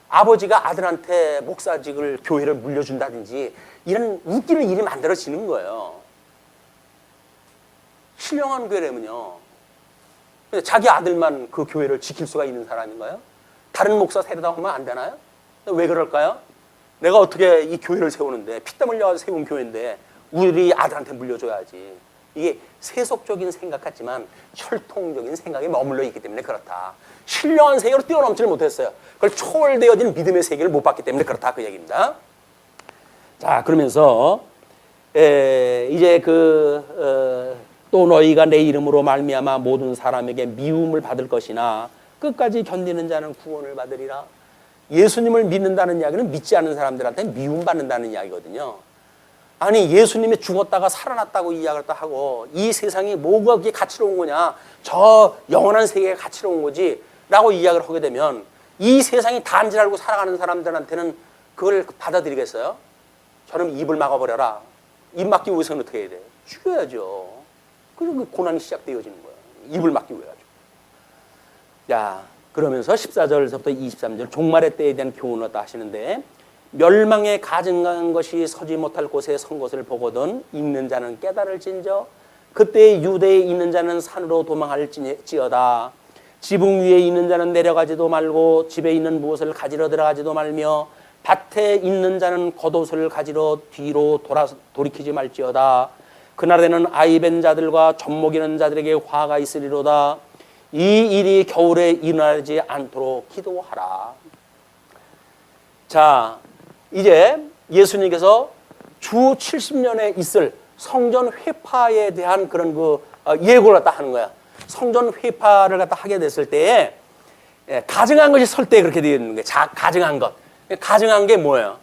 아버지가 아들한테 목사직을 교회를 물려준다든지 이런 웃기는 일이 만들어지는 거예요. 신령한 교회라면요. 자기 아들만 그 교회를 지킬 수가 있는 사람인가요? 다른 목사 세례다 하면 안 되나요? 왜 그럴까요? 내가 어떻게 이 교회를 세우는데 피땀 흘려 세운 교회인데 우리 아들한테 물려줘야지. 이게 세속적인 생각 같지만 혈통적인 생각에 머물러 있기 때문에 그렇다. 신령한 세계로 뛰어넘지를 못했어요. 그걸 초월되어진 믿음의 세계를 못 봤기 때문에 그렇다 그 얘기입니다. 자, 그러면서 이제 또 너희가 내 이름으로 말미암아 모든 사람에게 미움을 받을 것이나 끝까지 견디는 자는 구원을 받으리라. 예수님을 믿는다는 이야기는 믿지 않는 사람들한테 미움받는다는 이야기거든요. 아니 예수님이 죽었다가 살아났다고 이야기를 하고 이 세상이 뭐가 그렇게 가치로운 거냐, 저 영원한 세계가 가치로운 거지 라고 이야기를 하게 되면 이 세상이 단지 알고 살아가는 사람들한테는 그걸 받아들이겠어요? 저는 입을 막아버려라. 입 막기 위해서는 어떻게 해야 돼요? 죽여야죠. 그래서 그 고난이 시작되어지는 거예요. 입을 막기 위해 가지고. 자, 그러면서 14절부터 23절 종말의 때에 대한 교훈을 갖다 하시는데 멸망에 가증한 것이 서지 못할 곳에 선 것을 보거든 읽는 자는 깨달을진저 그때 유대에 있는 자는 산으로 도망할지어다. 지붕 위에 있는 자는 내려가지도 말고 집에 있는 무엇을 가지러 들어가지도 말며 밭에 있는 자는 겉옷을 가지러 뒤로 돌이키지 말지어다. 그날에는 아이벤 자들과 젖먹이는 자들에게 화가 있으리로다. 이 일이 겨울에 일어나지 않도록 기도하라. 자, 이제 예수님께서 주 70년에 있을 성전 회파에 대한 그런 예고를 갖다 하는 거야. 성전 회파를 갖다 하게 됐을 때에 가증한 것이 설 때 그렇게 되어 있는 거예요. 가증한 것. 가증한 게 뭐예요?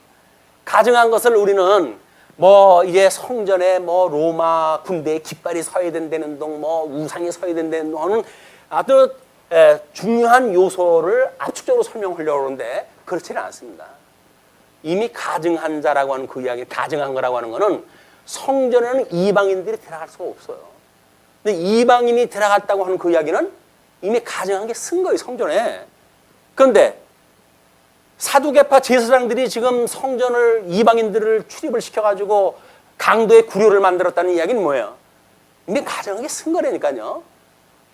가증한 것을 우리는 이제 성전에 로마 군대의 깃발이 서야 된다는 동, 우상이 서야 된다는 동은 아주 중요한 요소를 압축적으로 설명하려고 하는데 그렇지는 않습니다. 이미 가증한 자라고 하는 그 이야기, 가증한 거라고 하는 거는 성전에는 이방인들이 들어갈 수가 없어요. 근데 이방인이 들어갔다고 하는 그 이야기는 이미 가증한 게 쓴 거예요, 성전에. 그런데 사두개파 제사장들이 지금 성전을 이방인들을 출입을 시켜가지고 강도의 구료를 만들었다는 이야기는 뭐예요? 이미 가증한 게 쓴 거라니까요.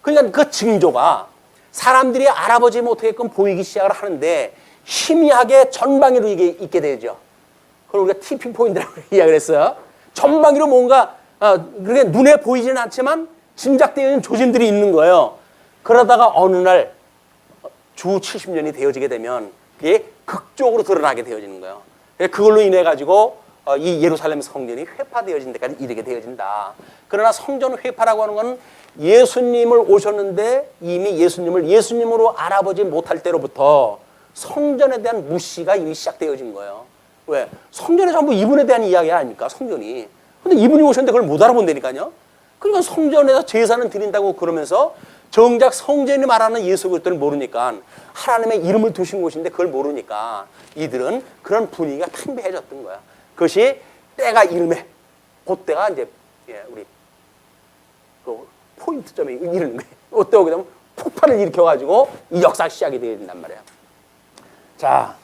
그러니까 그 징조가 사람들이 알아보지 못하게끔 보이기 시작을 하는데 희미하게 전방위로 이게 있게 되죠. 그걸 우리가 티핑 포인트라고 이야기를 했어요. 전방위로 뭔가 그렇게 눈에 보이지는 않지만 짐작되어 있는 조짐들이 있는 거예요. 그러다가 어느 날 주 70년이 되어지게 되면 그게 극적으로 드러나게 되어지는 거예요. 그걸로 인해 가지고 이 예루살렘 성전이 회파되어진 데까지 이르게 되어진다. 그러나 성전 회파라고 하는 건 예수님을 오셨는데 이미 예수님을 예수님으로 알아보지 못할 때로부터 성전에 대한 무시가 이미 시작되어진 거예요. 왜? 성전에 전부 이분에 대한 이야기 아닙니까? 성전이. 근데 이분이 오셨는데 그걸 못 알아본다니까요. 그러니까 성전에서 제사는 드린다고 그러면서 정작 성전이 말하는 예수 그리스도를 모르니까 하나님의 이름을 두신 곳인데 그걸 모르니까 이들은 그런 분위기가 팽배해졌던 거야. 그것이 때가 이름에 그때가 이제 우리 그 포인트점이 이런 거예요. 어때 오게 되면 폭발을 일으켜가지고 이 역사가 시작이 되어야 된단 말이에요. 자,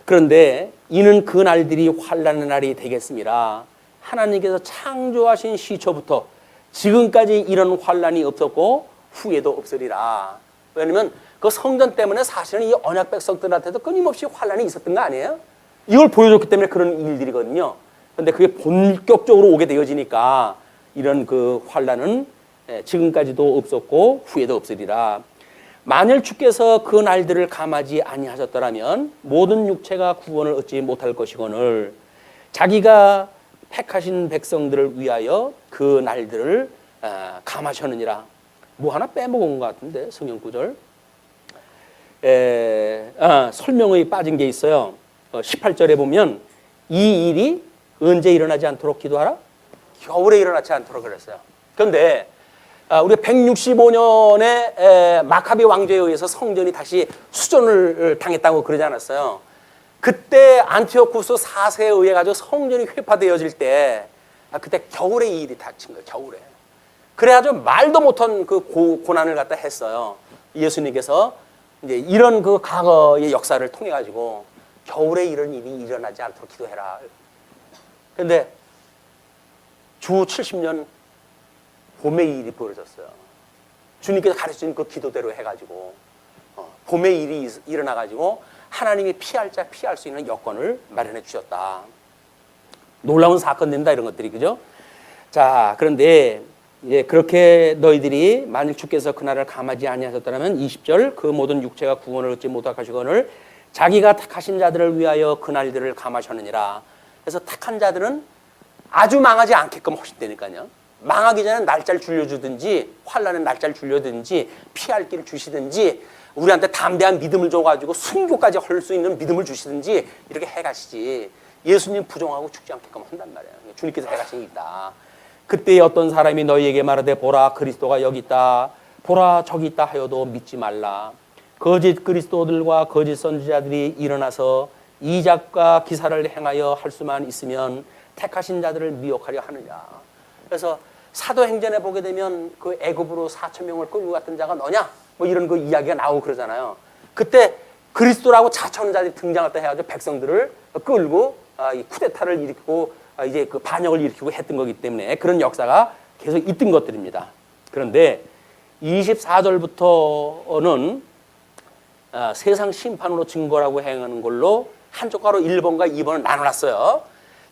그런데 이는 그 날들이 환난의 날이 되겠습니다. 하나님께서 창조하신 시초부터 지금까지 이런 환난이 없었고 후에도 없으리라. 왜냐하면 그 성전 때문에 사실은 이 언약 백성들한테도 끊임없이 환난이 있었던 거 아니에요? 이걸 보여줬기 때문에 그런 일들이거든요. 그런데 그게 본격적으로 오게 되어지니까 이런 그 환난은 지금까지도 없었고 후에도 없으리라. 만일 주께서 그 날들을 감하지 아니하셨더라면 모든 육체가 구원을 얻지 못할 것이거늘 자기가 택하신 백성들을 위하여 그 날들을 감하셨느니라. 뭐 하나 빼먹은 것 같은데 성경 구절 설명이 빠진 게 있어요. 18절에 보면 이 일이 언제 일어나지 않도록 기도하라? 겨울에 일어나지 않도록 그랬어요. 그런데 우리가 165년에 마카비 왕조에 의해서 성전이 다시 수전을 당했다고 그러지 않았어요? 그때 안티오쿠스 4세에 의해 가지고 성전이 회파되어질 때 그때 겨울에 이 일이 닥친 거예요. 겨울에. 그래가지고 말도 못한 그 고난을 갖다 했어요. 예수님께서 이제 이런 그 과거의 역사를 통해 가지고 겨울에 이런 일이 일어나지 않도록 기도해라. 그런데 주 70년 봄의 일이 벌어졌어요. 주님께서 가르쳐준 그 기도대로 해가지고 봄의 일이 일어나가지고 하나님이 피할 자 피할 수 있는 여건을 마련해 주셨다. 놀라운 사건입니다. 이런 것들이 그죠? 자, 그런데 그렇게 너희들이 만일 주께서 그날을 감하지 아니하셨더라면 20절 그 모든 육체가 구원을 얻지 못하시거늘 자기가 택하신 자들을 위하여 그날들을 감하셨느니라. 그래서 택한 자들은 아주 망하지 않게끔 하신다니까요. 망하기 전에 날짜를 줄여주든지 환난의 날짜를 줄여주든지 피할 길을 주시든지 우리한테 담대한 믿음을 줘가지고 순교까지 할 수 있는 믿음을 주시든지 이렇게 해가시지 예수님 부정하고 죽지 않게끔 한단 말이에요. 주님께서 해가신 게 있다. 그때 어떤 사람이 너희에게 말하되 보라 그리스도가 여기 있다 보라 저기 있다 하여도 믿지 말라. 거짓 그리스도들과 거짓 선지자들이 일어나서 이작과 기사를 행하여 할 수만 있으면 택하신 자들을 미혹하려 하느냐. 그래서 사도행전에 보게 되면 그 애굽으로 4,000명을 끌고 갔던 자가 너냐? 뭐 이런 그 이야기가 나오고 그러잖아요. 그때 그리스도라고 자처하는 자들이 등장할 때 해가지고 백성들을 끌고 이 쿠데타를 일으키고 이제 그 반역을 일으키고 했던 거기 때문에 그런 역사가 계속 있던 것들입니다. 그런데 24절부터는 세상 심판으로 증거라고 행하는 걸로 한쪽가로 1번과 2번을 나눠놨어요.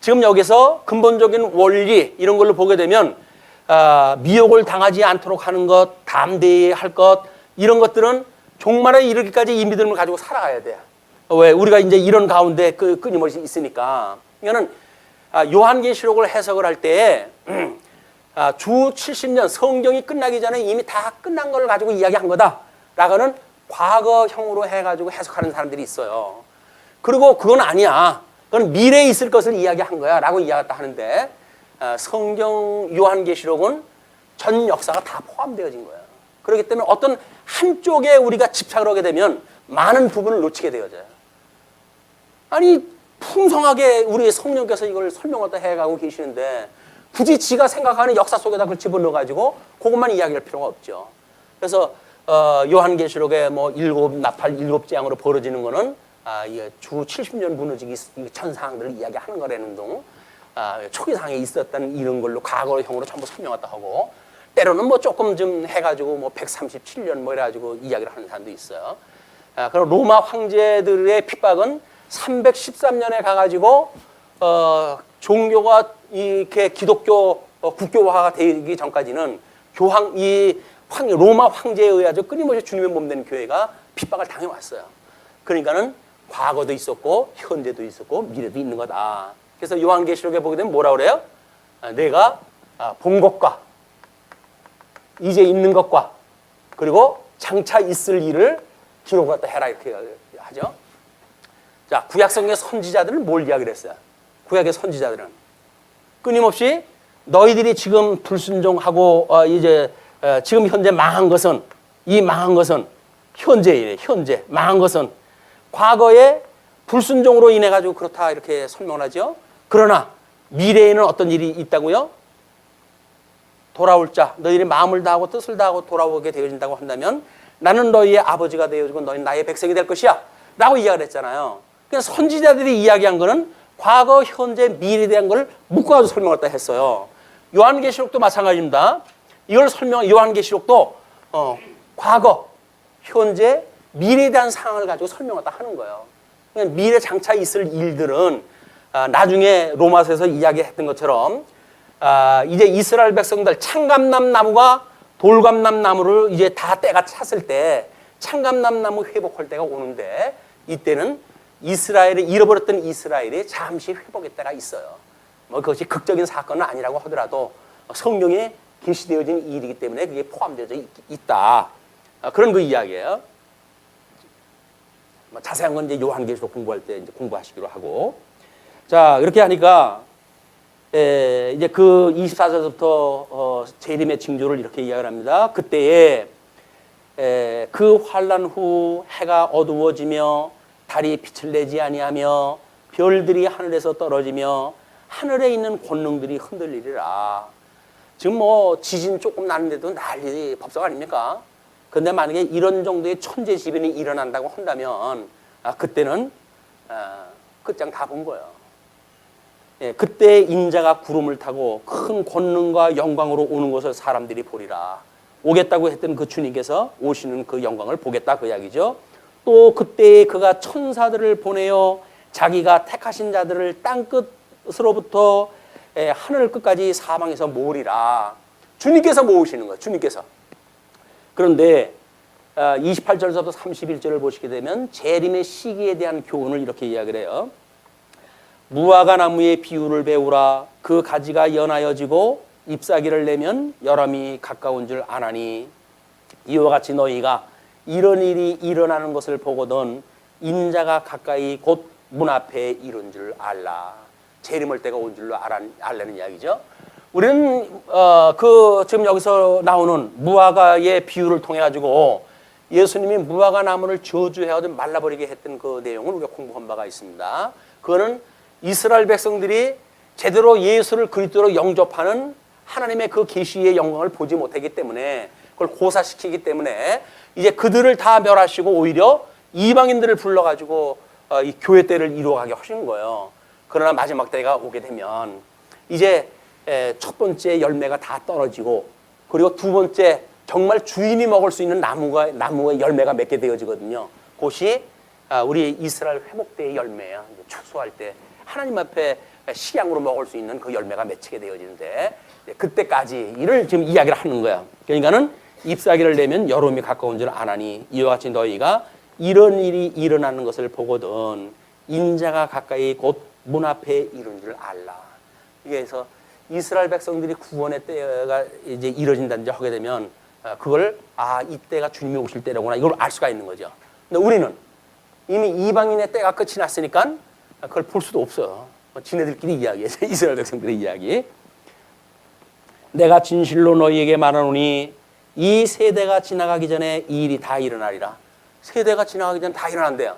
지금 여기서 근본적인 원리 이런 걸로 보게 되면 미혹을 당하지 않도록 하는 것, 담대히 할 것 이런 것들은 종말에 이르기까지 이 믿음을 가지고 살아가야 돼요. 왜? 우리가 이제 이런 가운데 끊임없이 있으니까. 이거는 요한계시록을 해석을 할 때 주 70년 성경이 끝나기 전에 이미 다 끝난 걸 가지고 이야기한 거다라고는 과거형으로 해가지고 해석하는 사람들이 있어요. 그리고 그건 아니야. 그건 미래에 있을 것을 이야기한 거야 라고 이야기했다 하는데 성경 요한계시록은 전 역사가 다 포함되어진 거예요. 그렇기 때문에 어떤 한쪽에 우리가 집착을 하게 되면 많은 부분을 놓치게 되어져요. 아니 풍성하게 우리 성령께서 이걸 설명을 해가고 계시는데 굳이 지가 생각하는 역사 속에다 그걸 집어넣어가지고 그것만 이야기할 필요가 없죠. 그래서 요한계시록에 뭐 나팔 7재앙으로 벌어지는 거는 주 70년 무너지기 전 상황들을 이야기하는 거라는 동 초기상에 있었던 이런 걸로 과거형으로 전부 설명했다 하고 때로는 뭐 조금 좀 해가지고 뭐 137년 뭐 이래가지고 이야기를 하는 사람도 있어요. 그럼 로마 황제들의 핍박은 313년에 가가지고 종교가 이렇게 기독교 국교화가 되기 전까지는 로마 황제에 의해서 끊임없이 주님의 몸된 교회가 핍박을 당해왔어요. 그러니까는 과거도 있었고 현재도 있었고 미래도 있는 거다. 그래서 요한계시록에 보게 되면 뭐라 그래요? 내가 본 것과 이제 있는 것과 그리고 장차 있을 일을 기록을 해라 이렇게 하죠. 자, 구약성경의 선지자들은 뭘 이야기를 했어요? 구약의 선지자들은 끊임없이 너희들이 지금 불순종하고 지금 현재 망한 것은 이 망한 것은 현재이래. 현재 망한 것은 과거에 불순종으로 인해 가지고 그렇다 이렇게 설명을 하죠. 그러나 미래에는 어떤 일이 있다고요? 돌아올 자, 너희들이 마음을 다하고 뜻을 다하고 돌아오게 되어진다고 한다면 나는 너희의 아버지가 되어지고 너희는 나의 백성이 될 것이야 라고 이야기를 했잖아요. 그냥 선지자들이 이야기한 거는 과거, 현재, 미래에 대한 걸 묶어가지고 설명을 다 했어요. 요한계시록도 마찬가지입니다. 이걸 요한계시록도 과거, 현재, 미래에 대한 상황을 가지고 설명을 다 하는 거예요. 그냥 미래 장차 있을 일들은 나중에 로마서에서 이야기했던 것처럼 이제 이스라엘 백성들 창감람 나무가 돌감람 나무를 이제 다 때가 찼을 때 창감람 나무 회복할 때가 오는데 이때는 잃어버렸던 이스라엘이 잠시 회복의 때가 있어요. 뭐 그것이 극적인 사건은 아니라고 하더라도 성경에 계시되어진 일이기 때문에 그게 포함되어 있다. 그런 그 이야기예요. 자세한 건 이제 요한계시록 공부할 때 이제 공부하시기로 하고. 자, 이렇게 하니까 이제 그 24절부터 재림의 징조를 이렇게 이야기를 합니다. 그때에 그 환난 후 해가 어두워지며 달이 빛을 내지 아니하며 별들이 하늘에서 떨어지며 하늘에 있는 권능들이 흔들리리라. 지금 뭐 지진 조금 나는데도 난리 법석 아닙니까? 그런데 만약에 이런 정도의 천재지변이 일어난다고 한다면 그때는 끝장 다 본 거예요. 그때 인자가 구름을 타고 큰 권능과 영광으로 오는 것을 사람들이 보리라. 오겠다고 했던 그 주님께서 오시는 그 영광을 보겠다 그 이야기죠. 또 그때 그가 천사들을 보내어 자기가 택하신 자들을 땅끝으로부터 하늘 끝까지 사방에서 모으리라. 주님께서 모으시는 거예요. 주님께서. 그런데 28절부터 31절을 보시게 되면 재림의 시기에 대한 교훈을 이렇게 이야기를 해요. 무화과 나무의 비유를 배우라. 그 가지가 연하여지고 잎사귀를 내면 여름이 가까운 줄 아나니 이와 같이 너희가 이런 일이 일어나는 것을 보거든 인자가 가까이 곧 문 앞에 이른 줄 알라. 재림할 때가 온 줄로 알라는 이야기죠. 우리는 지금 여기서 나오는 무화과의 비유를 통해 가지고 예수님이 무화과 나무를 저주해가지고 말라버리게 했던 그 내용을 우리가 공부한 바가 있습니다. 그거는 이스라엘 백성들이 제대로 예수를 그리스도로 영접하는 하나님의 그 계시의 영광을 보지 못하기 때문에 그걸 고사시키기 때문에 이제 그들을 다 멸하시고 오히려 이방인들을 불러가지고 이 교회 때를 이루어가게 하신 거예요. 그러나 마지막 때가 오게 되면 이제 첫 번째 열매가 다 떨어지고 그리고 두 번째 정말 주인이 먹을 수 있는 나무의 열매가 맺게 되어지거든요. 그것이 우리 이스라엘 회복 때의 열매야. 추수할 때 하나님 앞에 식양으로 먹을 수 있는 그 열매가 맺히게 되어지는데 그때까지 이를 지금 이야기를 하는 거야. 그러니까는 잎사귀를 내면 여름이 가까운 줄 아나니 이와 같이 너희가 이런 일이 일어나는 것을 보거든 인자가 가까이 곧 문 앞에 이른 줄 알라. 그래서 이스라엘 백성들이 구원의 때가 이제 이뤄진다는 지 하게 되면 그걸 이때가 주님이 오실 때라구나 이걸 알 수가 있는 거죠. 근데 우리는 이미 이방인의 때가 끝이 났으니까 그걸 볼 수도 없어요. 지네들끼리 이야기해. 이스라엘 백성들의 이야기. 내가 진실로 너희에게 말하노니 이 세대가 지나가기 전에 이 일이 다 일어나리라. 세대가 지나가기 전에 다 일어난대요.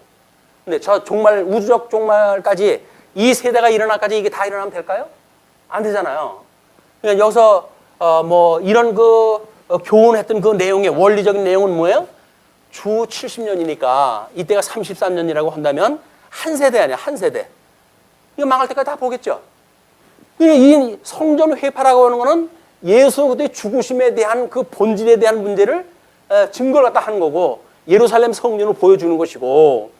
근데 저 종말, 우주적 종말까지 이 세대가 일어나까지 이게 다 일어나면 될까요? 안 되잖아요. 그러니까 여기서 이런 교훈했던 그 내용의 원리적인 내용은 뭐예요? 주 70년이니까 이때가 33년이라고 한다면 한 세대 아니야, 한 세대. 이거 망할 때까지 다 보겠죠. 이 성전 회파라고 하는 거는 예수 그리스도의 죽으심에 대한 그 본질에 대한 문제를 증거를 갖다 하는 거고 예루살렘 성전을 보여주는 것이고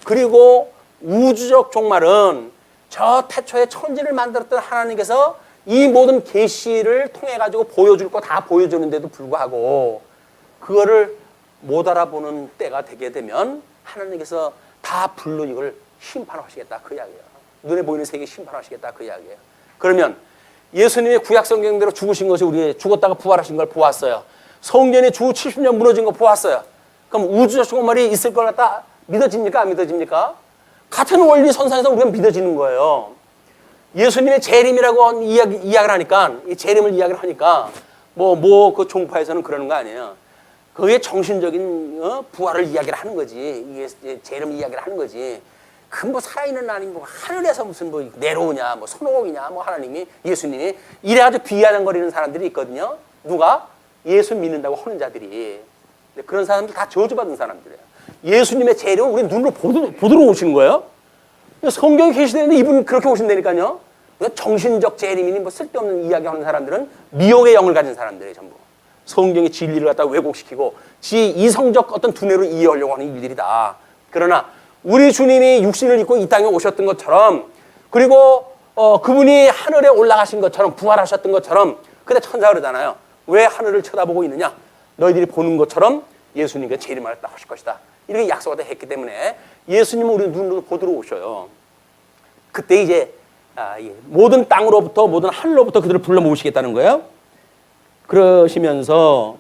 그리고 우주적 종말은 저 태초에 천지를 만들었던 하나님께서 이 모든 계시를 통해 가지고 보여줄 거 다 보여주는데도 불구하고 그거를 못 알아보는 때가 되게 되면 하나님께서 다 불로 이걸 심판하시겠다 그 이야기예요. 눈에 보이는 세계 심판하시겠다 그 이야기예요. 그러면 예수님의 구약 성경대로 죽으신 것이 우리 죽었다가 부활하신 걸 보았어요. 성전이 주 70년 무너진 거 보았어요. 그럼 우주적 종말이 있을 걸 갖다 믿어집니까? 안 믿어집니까? 같은 원리 선상에서 우리가 믿어지는 거예요. 예수님의 재림이라고 이야기를 하니까, 이 재림을 이야기를 하니까, 그 종파에서는 그러는 거 아니에요. 그게 정신적인 부활을 이야기를 하는 거지. 이게 재림 이야기를 하는 거지. 그 살아있는 하나님, 하늘에서 무슨 내려오냐, 손오공이냐, 하나님이, 예수님이, 이래가지고 비아냥거리는 사람들이 있거든요. 누가? 예수 믿는다고 하는 자들이. 그런 사람들 다 저주받은 사람들이에요. 예수님의 재림을 우리 눈으로 보도록 오시는 거예요. 성경에 계시되는데 이분 그렇게 오신다니까요. 정신적 재림이니 쓸데없는 이야기 하는 사람들은 미혹의 영을 가진 사람들이에요, 전부. 성경의 진리를 갖다 왜곡시키고 지 이성적 어떤 두뇌로 이해하려고 하는 일들이다. 그러나 우리 주님이 육신을 입고 이 땅에 오셨던 것처럼, 그리고 그분이 하늘에 올라가신 것처럼, 부활하셨던 것처럼, 근데 천사가 그러잖아요. 왜 하늘을 쳐다보고 있느냐? 너희들이 보는 것처럼 예수님께 재림을 하실 것이다. 이렇게 약속을 했기 때문에 예수님은 우리 눈으로 보도록 오셔요. 그때 이제 모든 땅으로부터, 모든 하늘로부터 그들을 불러 모으시겠다는 거예요. 그러시면서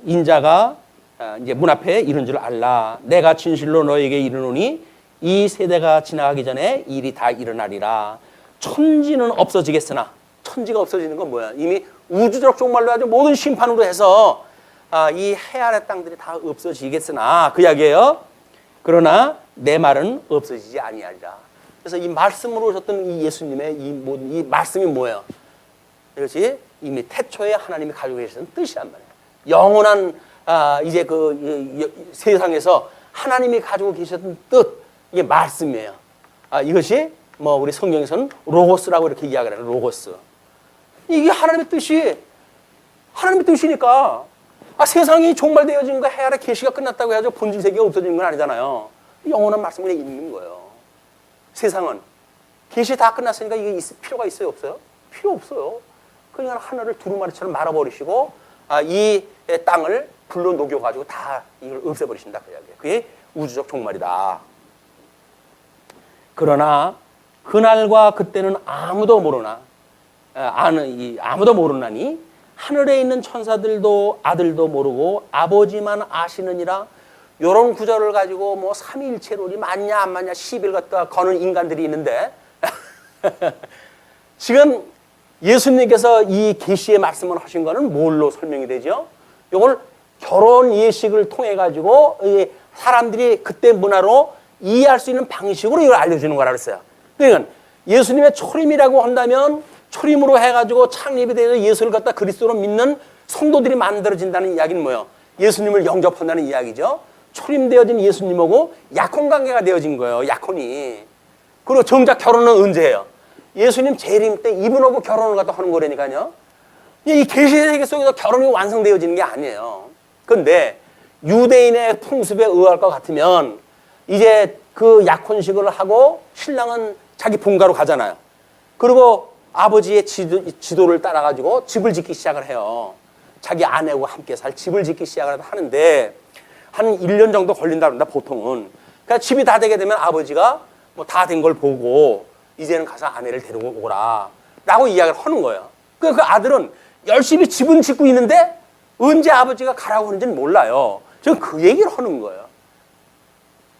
인자가 이제 문 앞에 이른 줄 알라. 내가 진실로 너에게 이르노니 이 세대가 지나가기 전에 일이 다 일어나리라. 천지는 없어지겠으나, 천지가 없어지는 건 뭐야? 이미 우주적 종말로 아주 모든 심판으로 해서 이 해 아래 땅들이 다 없어지겠으나, 그 이야기예요. 그러나 내 말은 없어지지 아니하리라. 그래서 이 말씀으로 오셨던 이 예수님의 이 말씀이 뭐예요? 이것이 이미 태초에 하나님이 가지고 계시던 뜻이란 말이에요. 영원한 이제 세상에서 하나님이 가지고 계셨던 뜻, 이게 말씀이에요. 이것이 우리 성경에서는 로고스라고 이렇게 이야기를 해요. 로고스. 이게 하나님의 뜻이니까. 세상이 종말되어진 거, 해 아래 계시가 끝났다고 해가지고 본질 세계가 없어지는 건 아니잖아요. 영원한 말씀을 있는 거예요. 세상은 계시 다 끝났으니까 이게 필요가 있어요, 없어요? 필요 없어요. 그러니까 하늘을 두루마리처럼 말아버리시고 이 땅을 불로 녹여가지고 다 이걸 없애버리신다, 그 이야기예요. 그게 우주적 종말이다. 그러나 그날과 그때는 아무도 모르나니 하늘에 있는 천사들도 아들도 모르고 아버지만 아시느니라. 이런 구절을 가지고 삼위일체론이 맞냐 안 맞냐 시비를 갖다 거는 인간들이 있는데 지금 예수님께서 이 계시의 말씀을 하신 거는 뭘로 설명이 되죠? 이걸 결혼 예식을 통해 가지고 사람들이 그때 문화로 이해할 수 있는 방식으로 이걸 알려주는 거라 그랬어요. 그러니까 예수님의 초림이라고 한다면 초림으로 해가지고 창립이 되어서 예수를 갖다 그리스도로 믿는 성도들이 만들어진다는 이야기는 뭐예요? 예수님을 영접한다는 이야기죠. 초림되어진 예수님하고 약혼 관계가 되어진 거예요. 약혼이. 그리고 정작 결혼은 언제 해요? 예수님 재림 때 이분하고 결혼을 갖다 하는 거라니까요. 이 계시의 세계 속에서 결혼이 완성되어지는 게 아니에요. 그런데 유대인의 풍습에 의할 것 같으면 이제 그 약혼식을 하고 신랑은 자기 본가로 가잖아요. 그리고 아버지의 지도를 따라가지고 집을 짓기 시작을 해요. 자기 아내와 함께 살 집을 짓기 시작을 하는데 한 1년 정도 걸린다고 합니다, 보통은. 그러니까 집이 다 되게 되면 아버지가 다 된 걸 보고 이제는 가서 아내를 데리고 오라 라고 이야기를 하는 거예요. 그 아들은 열심히 집은 짓고 있는데 언제 아버지가 가라고 하는지는 몰라요. 저는 그 얘기를 하는 거예요.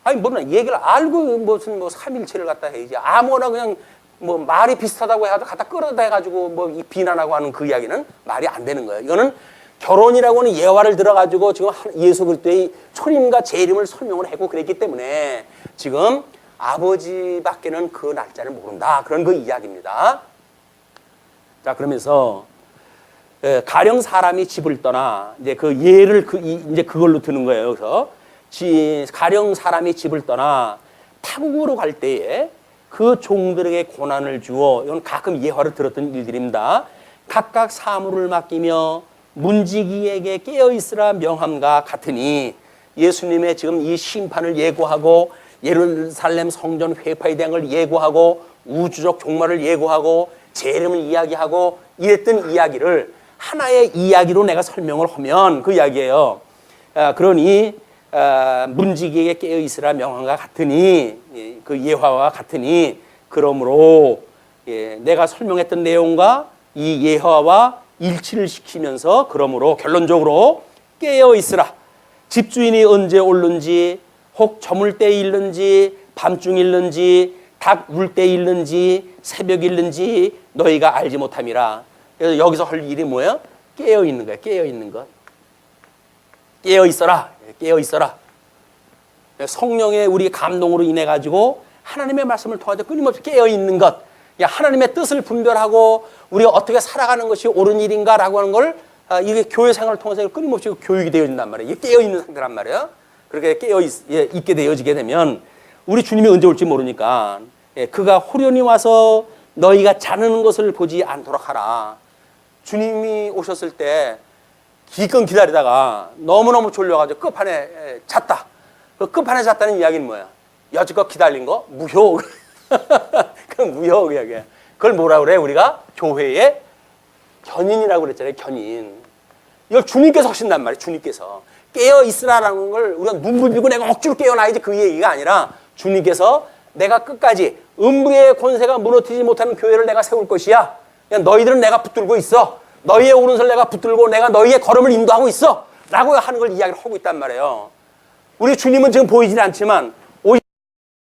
아니, 얘기를 알고 무슨 삼일체를 갖다 해야지. 아무나 그냥 말이 비슷하다고 해가지고 갖다 끌어다 해가지고 이 비난하고 하는 그 이야기는 말이 안 되는 거예요. 이거는 결혼이라고 하는 예화를 들어가지고 지금 예수 그리스도의 초림과 재림을 설명을 하고 그랬기 때문에 지금 아버지밖에는 그 날짜를 모른다. 그런 그 이야기입니다. 자, 그러면서 가령 사람이 집을 떠나 이제 그 예를 이제 그걸로 드는 거예요. 그래서 가령 사람이 집을 떠나 타국으로 갈 때에 그 종들에게 고난을 주어, 이건 가끔 예화를 들었던 일들입니다. 각각 사물을 맡기며 문지기에게 깨어있으라 명함과 같으니, 예수님의 지금 이 심판을 예고하고 예루살렘 성전 회파에 대한 걸 예고하고 우주적 종말을 예고하고 재림을 이야기하고 이랬던 이야기를 하나의 이야기로 내가 설명을 하면 그 이야기예요. 그러니 문지기에게 깨어있으라 명함과 같으니, 그 예화와 같으니, 그러므로 내가 설명했던 내용과 이 예화와 일치를 시키면서, 그러므로 결론적으로 깨어있으라. 집주인이 언제 올는지, 혹 저물 때에 일는지 밤중일는지 닭 울 때 읽는지 새벽 읽는지 너희가 알지 못함이라. 그래서 여기서 할 일이 뭐예요? 깨어 있는 거예요. 깨어 있는 것. 깨어 있어라. 깨어 있어라. 성령의 우리 감동으로 인해 가지고 하나님의 말씀을 통하여 끊임없이 깨어 있는 것. 하나님의 뜻을 분별하고 우리가 어떻게 살아가는 것이 옳은 일인가라고 하는 걸 이게 교회 생활을 통해서 끊임없이 교육이 되어진단 말이에요. 이게 깨어 있는 상태란 말이에요. 그렇게 깨어 있게 되어지게 되면 우리 주님이 언제 올지 모르니까 그가 호련히 와서 너희가 자는 것을 보지 않도록 하라. 주님이 오셨을 때 기껏 기다리다가 너무너무 졸려가지고 끝판에 잤다. 그 끝판에 잤다는 이야기는 뭐야? 여지껏 기다린 거 무효. 그건 무효 이야기야. 그걸 뭐라 그래? 우리가 교회의 견인이라고 그랬잖아요. 견인. 이걸 주님께서 하신단 말이에요. 주님께서 깨어 있으라라는 걸 우리가 눈 부비고 내가 억지로 깨어나야지 그 얘기가 아니라 주님께서 내가 끝까지 음부의 권세가 무너뜨리지 못하는 교회를 내가 세울 것이야. 그냥 너희들은 내가 붙들고 있어. 너희의 오른손을 내가 붙들고 내가 너희의 걸음을 인도하고 있어. 라고 하는 걸 이야기를 하고 있단 말이에요. 우리 주님은 지금 보이진 않지만 오히려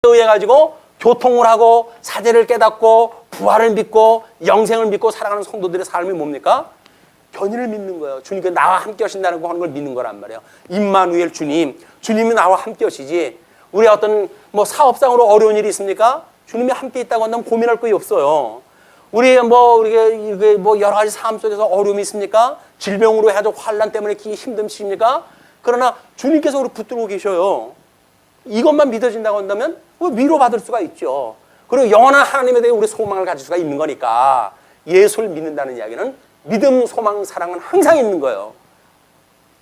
의해 가지고 교통을 하고 사제를 깨닫고 부활을 믿고 영생을 믿고 살아가는 성도들의 삶이 뭡니까? 견인을 믿는 거예요. 주님께서 나와 함께 하신다는 거 하는 걸 믿는 거란 말이에요. 임마누엘 주님, 주님이 나와 함께 하시지. 우리 어떤 뭐 사업상으로 어려운 일이 있습니까? 주님이 함께 있다고 한다면 고민할 거이 없어요. 우리가 뭐 여러 가지 삶 속에서 어려움이 있습니까? 질병으로 해도 환난 때문에 힘드십니까? 그러나 주님께서 우리 붙들고 계셔요. 이것만 믿어진다고 한다면 위로받을 수가 있죠. 그리고 영원한 하나님에 대해 우리 소망을 가질 수가 있는 거니까 예수를 믿는다는 이야기는 믿음, 소망, 사랑은 항상 있는 거예요.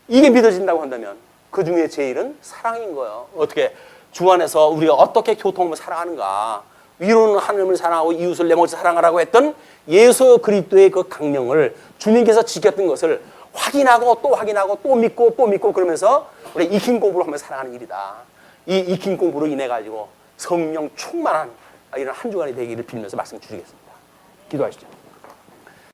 이게 믿어진다고 한다면 그 중에 제일은 사랑인 거예요. 어떻게 주 안에서 우리가 어떻게 교통을 살아가는가. 위로는 하나님을 사랑하고 이웃을 내 몸같이 사랑하라고 했던 예수 그리스도의 그 강령을 주님께서 지켰던 것을 확인하고 또 믿고 또 믿고 그러면서 우리 익힌 공부를 하면서 살아가는 일이다. 이 익힌 공부로 인해 가지고 성령 충만한 이런 한 주간이 되기를 빌면서 말씀 드리겠습니다. 기도하시죠.